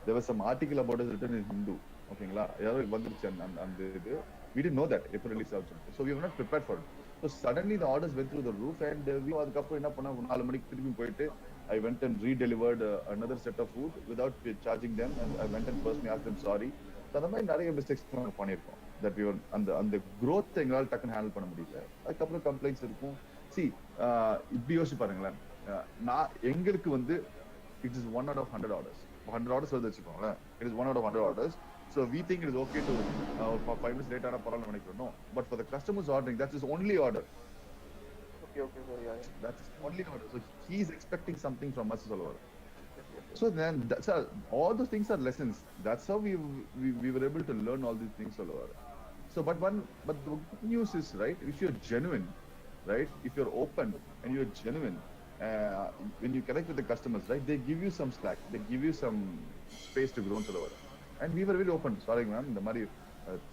there was some article about it written in Hindu. ஓகேங்களா? யாரோ வந்துருச்சு அந்த இது. We didn't know that April release also. So we were not prepared for it. So suddenly the orders went through the roof and we அதுக்கப்புறம் என்ன பண்ணா, 4 மணிக்கு திருப்பி போயிட்டு I went and redelivered another set of food without charging them, and I went and personally asked them sorry. So அந்த மாதிரி நிறைய mistakes பண்ணியிருக்கோம். that we were அந்த growth எங்களால் டக்குன்னு ஹேண்டில் பண்ண முடியல. அதுக்கப்புறம் கம்ப்ளைண்ட்ஸ் இருக்கும். இப்படி யோசிச்சு பாருங்களேன், நான் எங்களுக்கு வந்து it is 1 out of 100 orders. 100 orders வருது வச்சுக்கோங்களேன், it is 1 out of 100 orders. So we think it is okay to 5 minutes late ஆனா பரவாயில்ல நினைக்கிறோம். No, but for the customers ordering, that's his only order. Okay, sir, yeah. That's his only order. So he is expecting something from us all over. So then that's all those things are lessons. That's how we were able to learn all these things all over. So but the good news is, right, if you're genuine, right, if you're open and you're genuine, when you connect with the customers, right, they give you some slack, they give you some space to grow all over. And we were very open. Sorry ma'am, இந்த மாதிரி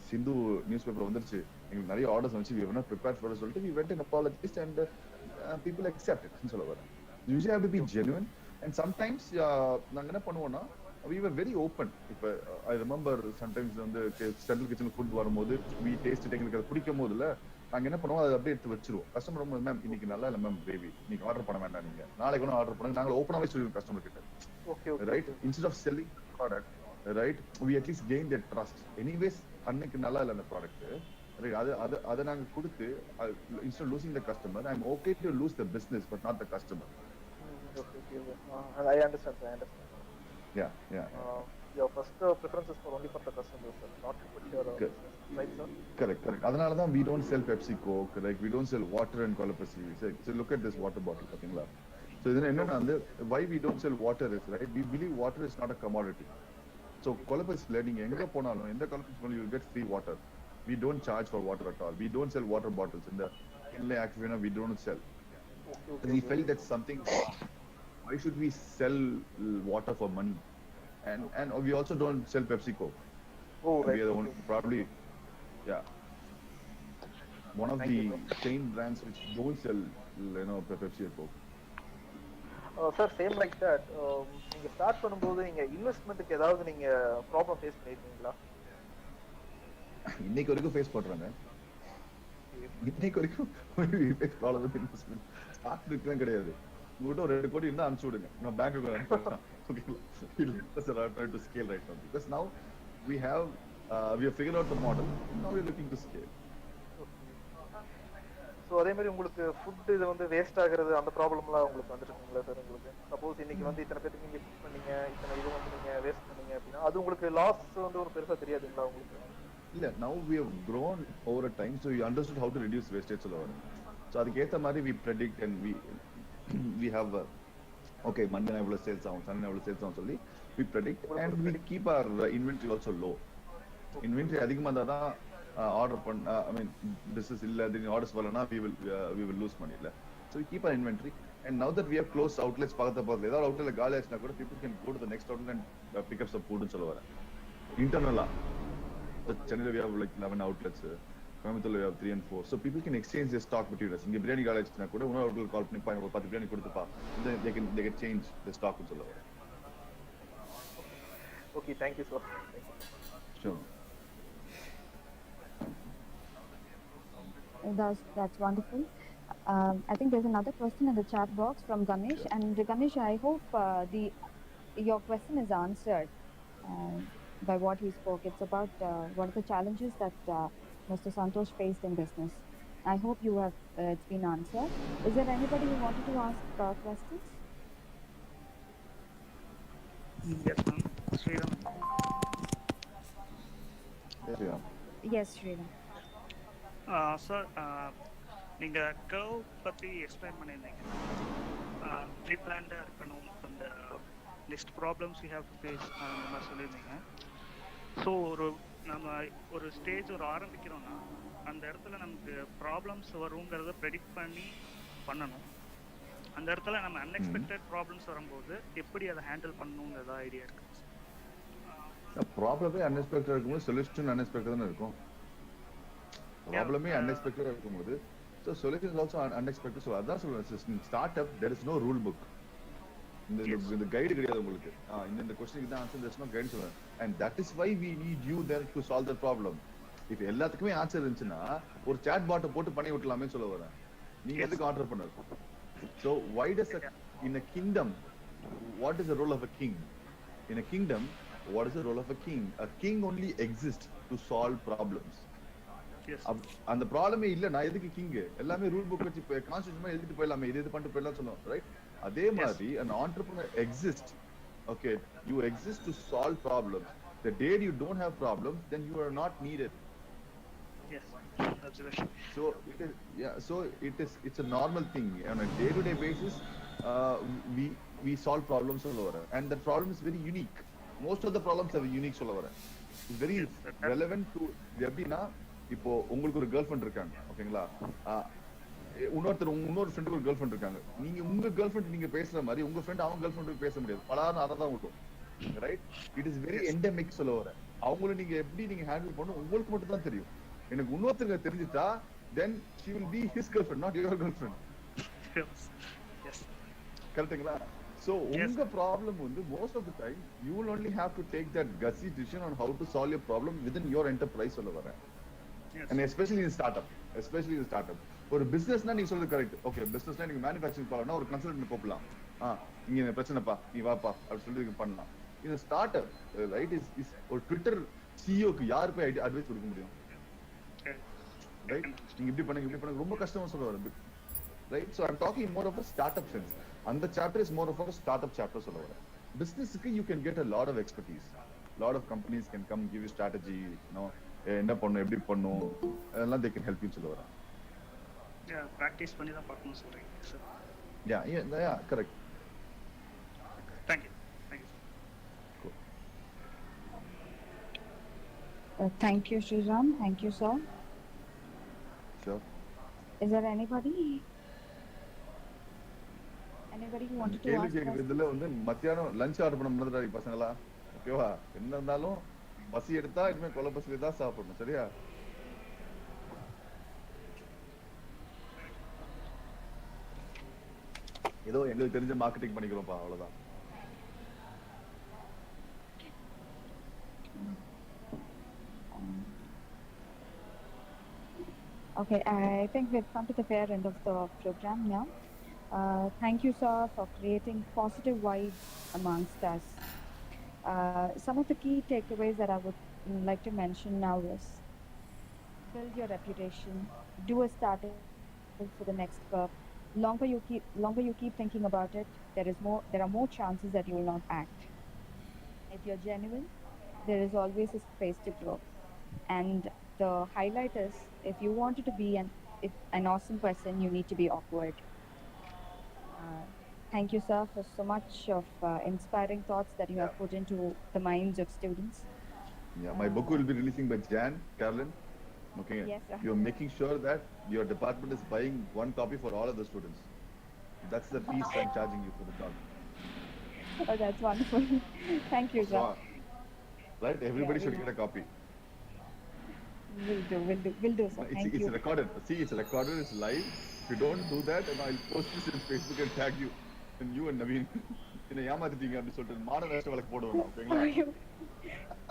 சிந்து news paper வந்துருச்சு, எங்களுக்கு நிறைய orders வந்துச்சு, we were not prepared for it சொல்லிட்டு we went and apologized and people accepted சொல்ல வரேன். You usually have to be genuine, and sometimes நாங்க என்ன பண்ணுவோம்னா, we were very open. இப்போ I remember sometimes வந்து சென்ட்ரல் கிச்சனுக்கு ஃபுட் வரும்போது we tasted, எங்களுக்கு அது பிடிக்கும் போதுல நாங்க என்ன பண்ணுவோம், அதை அப்படியே எடுத்து வச்சிருவோம். கஸ்டமர் ரொம்ப, மேம் இன்னைக்கு நல்லா இல்லை மேம் கிரேவி, இன்னைக்கு ஆர்டர் பண்ண வேண்டாம், நீங்க நாளைக்கு ஒன்று ஆர்டர் பண்ணுங்க, நாங்கள் ஓப்பனாகவே சொல்லுவோம் கஸ்டமர் கிட்ட. Right? Instead of selling product, right, we at least gain their trust. Anyways அன்னைக்கு நல்லா இல்ல அந்த ப்ராடக்ட், ரைட், அதை நாங்க கொடுத்து instead of losing the customer, I'm okay to lose the business but not the customer. Okay. I understand. Yeah. Your first preference is only for the customer, sir, not to put your right, sir? Correct. அதனால தான் we don't sell Pepsi, Coke, like we don't sell water and Colapasi. So look at this water bottle, பாத்தீங்களா? So இதுல என்னன்னா, why we don't sell water is, right, we believe water is not a commodity. So Colapasiல நீங்க எங்க போனாலும், எந்த Colapasi போனாலும் you will get free water. We don't charge for water at all. We don't sell water bottles. In the Inlay Activina, we don't sell. Okay. We felt that something, why should we sell water for money? And we also don't sell Pepsi, Coke. Oh, right. We are the only, probably, yeah, one of the chain brands which don't sell, Pepsi or Coke. Sir, same like that. நீங்க start பண்ணும்போது நீங்க இன்வெஸ்ட்மென்ட்க்கு ஏதாவது நீங்க problem face பண்ணிருக்கீங்களா? இன்னைக்கு வரைக்கும் face பண்றாங்க. இன்னைக்கு வரைக்கும் face problem with investment start இருக்குதான் கிடையாது. உங்ககிட்ட ஒரு 2 கோடி இருந்தா அனுப்பிச்சு விடுங்க, நான் பேங்க்குக்கு அனுப்புறேன். Okay, sir, I'm trying to scale right now because now we have figured out the model. Now we're looking to scale. So அதே மாதிரி உங்களுக்கு ஃபுட் இது வந்து வேஸ்ட் ஆகுறது, அந்த ப்ராப்ளம்லாம் உங்களுக்கு வந்துருக்குங்களா சார்? உங்களுக்கு சப்போஸ் இன்னைக்கு வந்து இத்தனை பேருக்கு நீங்க குக் பண்ணீங்க, இத்தனை இது வந்து நீங்க வேஸ்ட் பண்ணீங்க அப்படின்னா அது உங்களுக்கு லாஸ் வந்து ஒரு பெருசா தெரியாதுங்களா உங்களுக்கு? இல்ல, now we have grown over a time, so we understood how to reduce wastage a lot. So அதுக்கேற்ற மாதிரி we predict and we have okay, Monday எவ்வளவு சேல்ஸ் ஆகும், Sunday எவ்வளவு சேல்ஸ் ஆகும் சொல்லி we predict and we keep our inventory also low. Inventory அதிகமா இருந்தா தான் ஆர்டர் பண்ண, I mean business இல்ல, the orders வரலனா we will lose money இல்ல. So we keep our inventory, and now that we have closed outlets, பக்கத்துல ஏதாவது அவுட்லெட்ல காலி ஆச்சுனா கூட people can go to the next outlet and pick up some food ன்னு சொல்ல வரேன். இன்டர்னலா சென்னையில we have like 11 outlets. Coimbatore we have 3 and 4. So people can exchange their stock between us. இங்க பிரியாணி காலேஜ் கூட இன்னொரு hotel கால் பண்ணி ஒரு 10 biryani கொடுத்துப்பா. Then they can change the stock னு சொல்ல வரேன். Okay, thank you sir. Sure. That's wonderful. I think there's another question in the chat box from Ganesh. Sure. And Ganesh, I hope your question is answered by what he spoke. It's about what are the challenges that Mr. Santosh faced in business. I hope you have it's been answered. Is there anybody who wanted to ask questions? Yes, ma'am. Sriram. Yeah. Yes, Sriram. Sir நீங்கள் curve பற்றி explain பண்ணியிருந்தீங்க. ப்ரீப்ளான்டாக இருக்கணும், அந்த next problems you have to face அந்த மாதிரி சொல்லியிருந்தீங்க. So நம்ம ஒரு ஸ்டேஜ் ஆரம்பிக்கிறோன்னா அந்த இடத்துல நமக்கு ப்ராப்ளம்ஸ் வருங்கிறத ப்ரெடிக்ட் பண்ணி பண்ணணும். அந்த இடத்துல நம்ம அன்எக்ஸ்பெக்டட் ப்ராப்ளம்ஸ் வரும்போது எப்படி அதை ஹேண்டில் பண்ணணுங்கிற ஏதாவது ஐடியா இருக்கு? ப்ராப்ளமே அன்எக்ஸ்பெக்டட் இருக்கும்போது சொல்யூஷன் அன்எக்ஸ்பெக்டட் இருக்கும். ப்ராப்ளமே அன்எக்ஸ்பெக்டட் இருக்கும்போது so solution is also unexpected. So அதான் சொல்லுவேன், start up there is no rule book. இந்த கைடு கிடையாது உங்களுக்கு. இந்த கொஸ்டினுக்கு தான் answer, there is no guide சொல்லுவேன். And that is why we need you there to solve the problem. இப்போ எல்லாத்துக்குமே ஆன்சர் இருந்துச்சுன்னா ஒரு சாட் பாட்டை போட்டு பண்ணி விட்டலாமே சொல்ல வரேன். நீங்க எதுக்கு ஆர்டர் பண்ணணும்? So why does in a kingdom what is the role of a king? In a kingdom what is the role of a king? A king only exists to solve problems. அந்த ப்ராப்ளமே இல்ல, நான் எதுக்கு king? எல்லாமே rule book வச்சு constitution எழுதிட்டு போயிடலாமே, இது பண்ணிட்டு போயிடலாம் சொல்லுவோம், ரைட்? அதே மாதிரி an entrepreneur exists. Okay, you exist to solve problems. The day you don't have problems, then you are not needed. Yes, absolutely. So it is, yeah, so it's a normal thing on a day to day basis. We solve problems all over, and that problem is very unique. Most of the problems are unique சொல்ல வரேன். It's very relevant to எப்படின்னா, இப்போ உங்களுக்கு ஒரு girl friend இருக்காங்க, ஓகேங்களா? இன்னொரு ஃப்ரெண்டுக்கு ஒரு கேர்ள் ஃப்ரெண்ட் இருக்காங்க. நீங்க உங்க கேர்ள் ஃப்ரெண்ட் நீங்க பேசுற மாதிரி உங்க ஃப்ரெண்ட் அவங்க கேர்ள் ஃப்ரெண்டுக்கு பேச முடியாது. பலாரும் அதை தான் விட்டும், right? It is very endemic சொல்ல வரேன். அவங்கள நீங்க எப்படி நீங்க ஹேண்டில் பண்ணணும் உங்களுக்கு மட்டும் தான் தெரியும். எனக்கு இன்னொருத்தங்க தெரிஞ்சுட்டா then she will be his girlfriend, not your girlfriend. Yes. கரெக்ட்டுங்களா? So unga problem வந்து most of the time you will only have to take that gutsy decision on how to solve your problem within your enterprise சொல்ல வரேன். And especially in startup. ஒரு பிசினஸ்னா நீங்க சொல்றது correct. Okay, பிசினஸ்னா நீங்க manufacturing பண்ணலாம், ஒரு consultant கூப்பிடலாம். இங்க பிரச்சனைப்பா நீ வாப்பா அப்படி சொல்லி பண்ணலாம். இந்த ஸ்டார்ட் அப் ரைட் இஸ் ஒரு ட்விட்டர் சிஇஓக்கு யார் போய் அட்வைஸ் கொடுக்க முடியும்? ரைட்? நீங்க இப்படி பண்ணுங்க ரொம்ப கஷ்டமா சொல்ல வரேன், right? So I'm talking more of a startup sense. And the chapter is more of a startup chapter சொல்ல வரேன். பிசினஸ்க்கு you can get a lot of expertise. Lot of companies can come give you strategy, you know, என்ன பண்ணணும் எப்படி பண்ணணும் அதெல்லாம் they can help you சொல்ல வரேன். Practice பண்ணி தான் பார்க்கணும் சொல்றீங்க sir. Yeah, correct. Thank you. Cool. Thank you, Sriram. Thank you, sir. Sure. Is there anybody who wanted to ask questions? இதுல வந்து மத்தியானம் லஞ்ச் ஆர்டர் பண்ண முடியாதுடா பசங்களா, ஓகேவா? என்ன இருந்தாலும் பசி எடுத்தா இனிமே கொலை பசியில தான் சாப்பிடணும், சரியா? ஏதோ எங்களுக்கு தெரிஞ்ச மார்க்கெட்டிங் பண்ணிக்கிறோம்ப்பா, அவ்வளவுதான். Okay, I think we've come to the fair end of the program now. Thank you, sir, for creating positive vibes amongst us. Some of the key takeaways that I would like to mention now is build your reputation, do a startup for the next curve. Longer you keep thinking about it, there are more chances that you will not act. If you're genuine, there is always a space to grow. And the highlight is, if you wanted to be an awesome person, you need to be awkward. Thank you, sir, for so much of inspiring thoughts that you have put into the minds of students. Yeah, my book will be releasing by Jan, Carolyn. Okay. Yes, sir. You're making sure that your department is buying one copy for all of the students. That's the fees I'm charging you for the talk. Oh, that's wonderful. Thank you, sir. Right? Everybody should get a copy. We'll do so. Thank It's you. recorded. See, it's recorded. It's live. If you don't do that, and I'll post this in Facebook and tag you, and you and Naveen. என்ன ஏமாத்திட்டீங்க அப்படின்னு சொல்லிட்டு மான நஷ்ட வழக்கு போடுவேன் நான், ஓகேங்களா? ஐயோ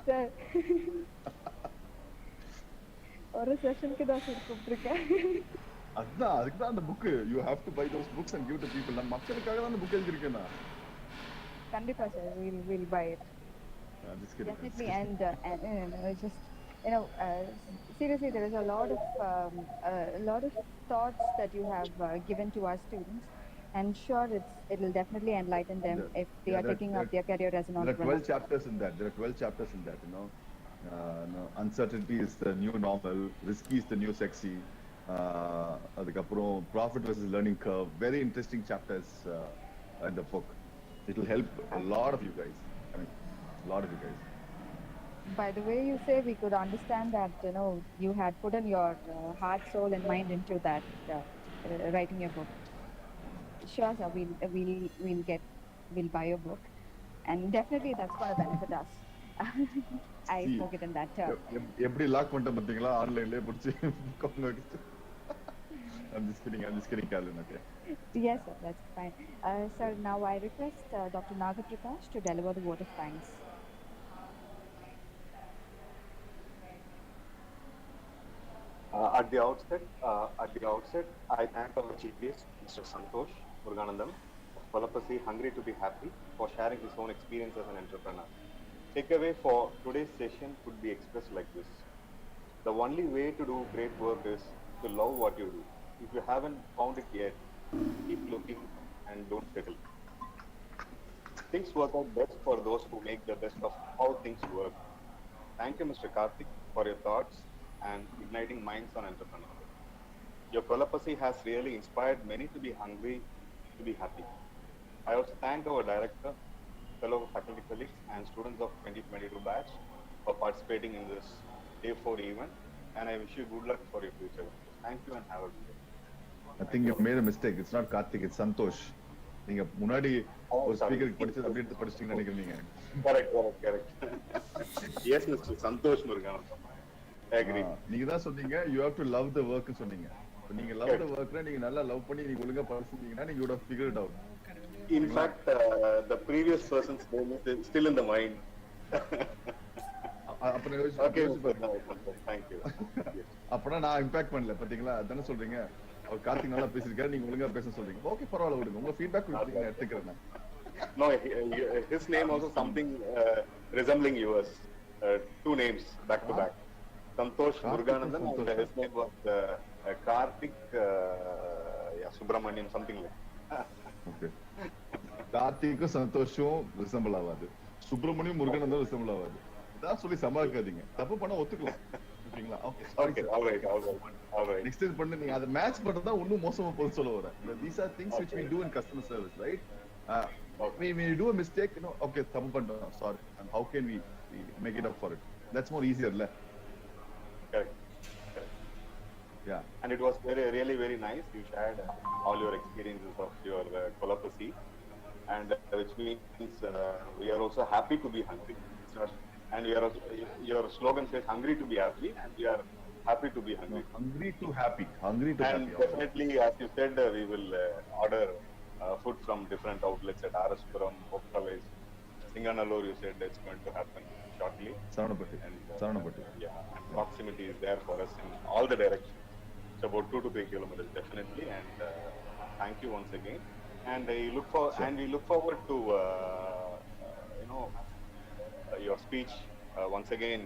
சார், ஒரு செஷனுக்கு தான் சார் கூப்பிட்டுருக்கேன். அதுதான், அதுக்கு தான் அந்த book. You have to buy those books and give to people. நான் மக்களுக்காக தான் அந்த புக் எழுதிருக்கேன் நான். கண்டிப்பா sir, we'll buy it. Just kidding. Definitely, and just seriously, there is a lot of thoughts that you have given to our students, and sure, it'll definitely enlighten them if they are taking up their career as an There are entrepreneur. 12 chapters in that. There are 12 chapters in that. Uncertainty is the new normal. Risky is the new sexy. அதுக்கப்புறம் profit versus learning curve. Very interesting chapters in the book. It will help a lot of you guys. I mean, a lot of you guys. By the way you say, we could understand that you had put in your heart, soul, and mind into that writing your book. Sure, sir. We'll buy your book, and definitely that's going to benefit us. I spoke it in that term. எப்படி lock பண்ணிட்டேன் பாத்தீங்களா, ஆன்லைன்லயே பிடிச்சி I'm just kidding, Carlin. Okay. Yes, sir. That's fine. Sir, now I request Dr. Nagaprakash to deliver the vote of thanks. At the outset, I thank our chief guest, Mr. Santosh Muruganandam of Kolapasi, hungry to be happy, for sharing his own experience as an entrepreneur. Takeaway for today's session could be expressed like this: the only way to do great work is to love what you do. If you haven't found it yet, keep looking and don't settle. Things work out best for those who make the best of how things work. Thank you, Mr. Karthik, for your thoughts and igniting minds on entrepreneurship. Your Kolapasi has really inspired many to be hungry to be happy. I also thank our director, fellow faculty colleagues and students of 2022 batch for participating in this day 4 event, and I wish you good luck for your future. Thank you and have a good day. I think you made a mistake. It's not Karthik, it's Santosh. நீங்க முன்னாடி ஒரு ஸ்பீக்கருக்கு படிச்சது அப்படியே எடுத்து படிச்சிட்டீங்கன்னு நினைக்கிறீங்க. Correct. Yes, Mr. Santosh Muruganandam. I agree. நீங்க தான் சொன்னீங்க you have to love the work சொன்னீங்க. நீங்க love the work நீங்க நல்லா லவ் பண்ணி நீங்க ஒழுங்கா படிச்சிட்டீங்கன்னா நீங்க would have figured it out. In fact, the previous person's name is still in the mind. Okay, thank you. அப்பனா நான் இம்பாக்ட் பண்ணல பாத்தீங்களா, அதானே சொல்றீங்க. அவர் கார்த்திக் நல்லா பேசிருக்காரு, நீங்க ஒழுங்கா பேச சொல்றீங்க. ஓகே, பரவாயில்ல விடுங்க, உங்க ஃபீட்பேக் கொடுத்தீங்க, நான் எடுத்துக்கிறேன். No, his name also something resembling yours. Two names back to back. Santosh Muruganandam, and his name was Karthik Subramanian, something like that. Okay. கார்த்திக்கும் சந்தோஷம் ரிசம்பிள் ஆகாது, சுப்பிரமணியம் முருகனந்தம் ரிசம்பிள் ஆகாது. இதான் சொல்லி சமாளிக்காதீங்க, தப்பு பண்ண ஒத்துக்கலாம். ஓகேங்களா? Okay, all right. Next time பண்ணு, நீங்க அத மேட்ச் பண்றதா இன்னும் மோசமா போய் சொல்ல வரேன். These are things which we do in customer service, right? When you do a mistake, okay, தப்பு பண்ணிட்டோம், sorry, and how can we make it up for it? That's more easier, la. Correct. Yeah. And it was really very nice. You shared all your experiences of your Kolapasi, and which means we are also happy to be hungry. And we are also, your slogan says hungry to be happy, and we are happy to be hungry. Hungry to happy. And definitely, as you said, we will order food from different outlets at Araspuram, College, Singanallur. You said it's going to happen shortly. Saranapatti. Yeah, and proximity is there for us in all the directions. It's about 2 to 3 kilometers, definitely. And thank you once again. And we look forward to your speech once again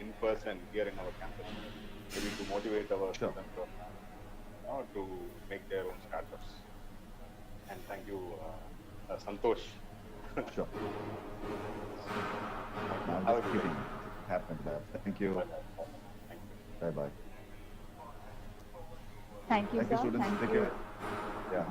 in person here in our campus, maybe to motivate our students to make their own startups. And thank you, Santosh. Sure. I'm just kidding. It happened. Thank you. Bye. Thank you, sir. Students. Thank Take you. care. Yeah.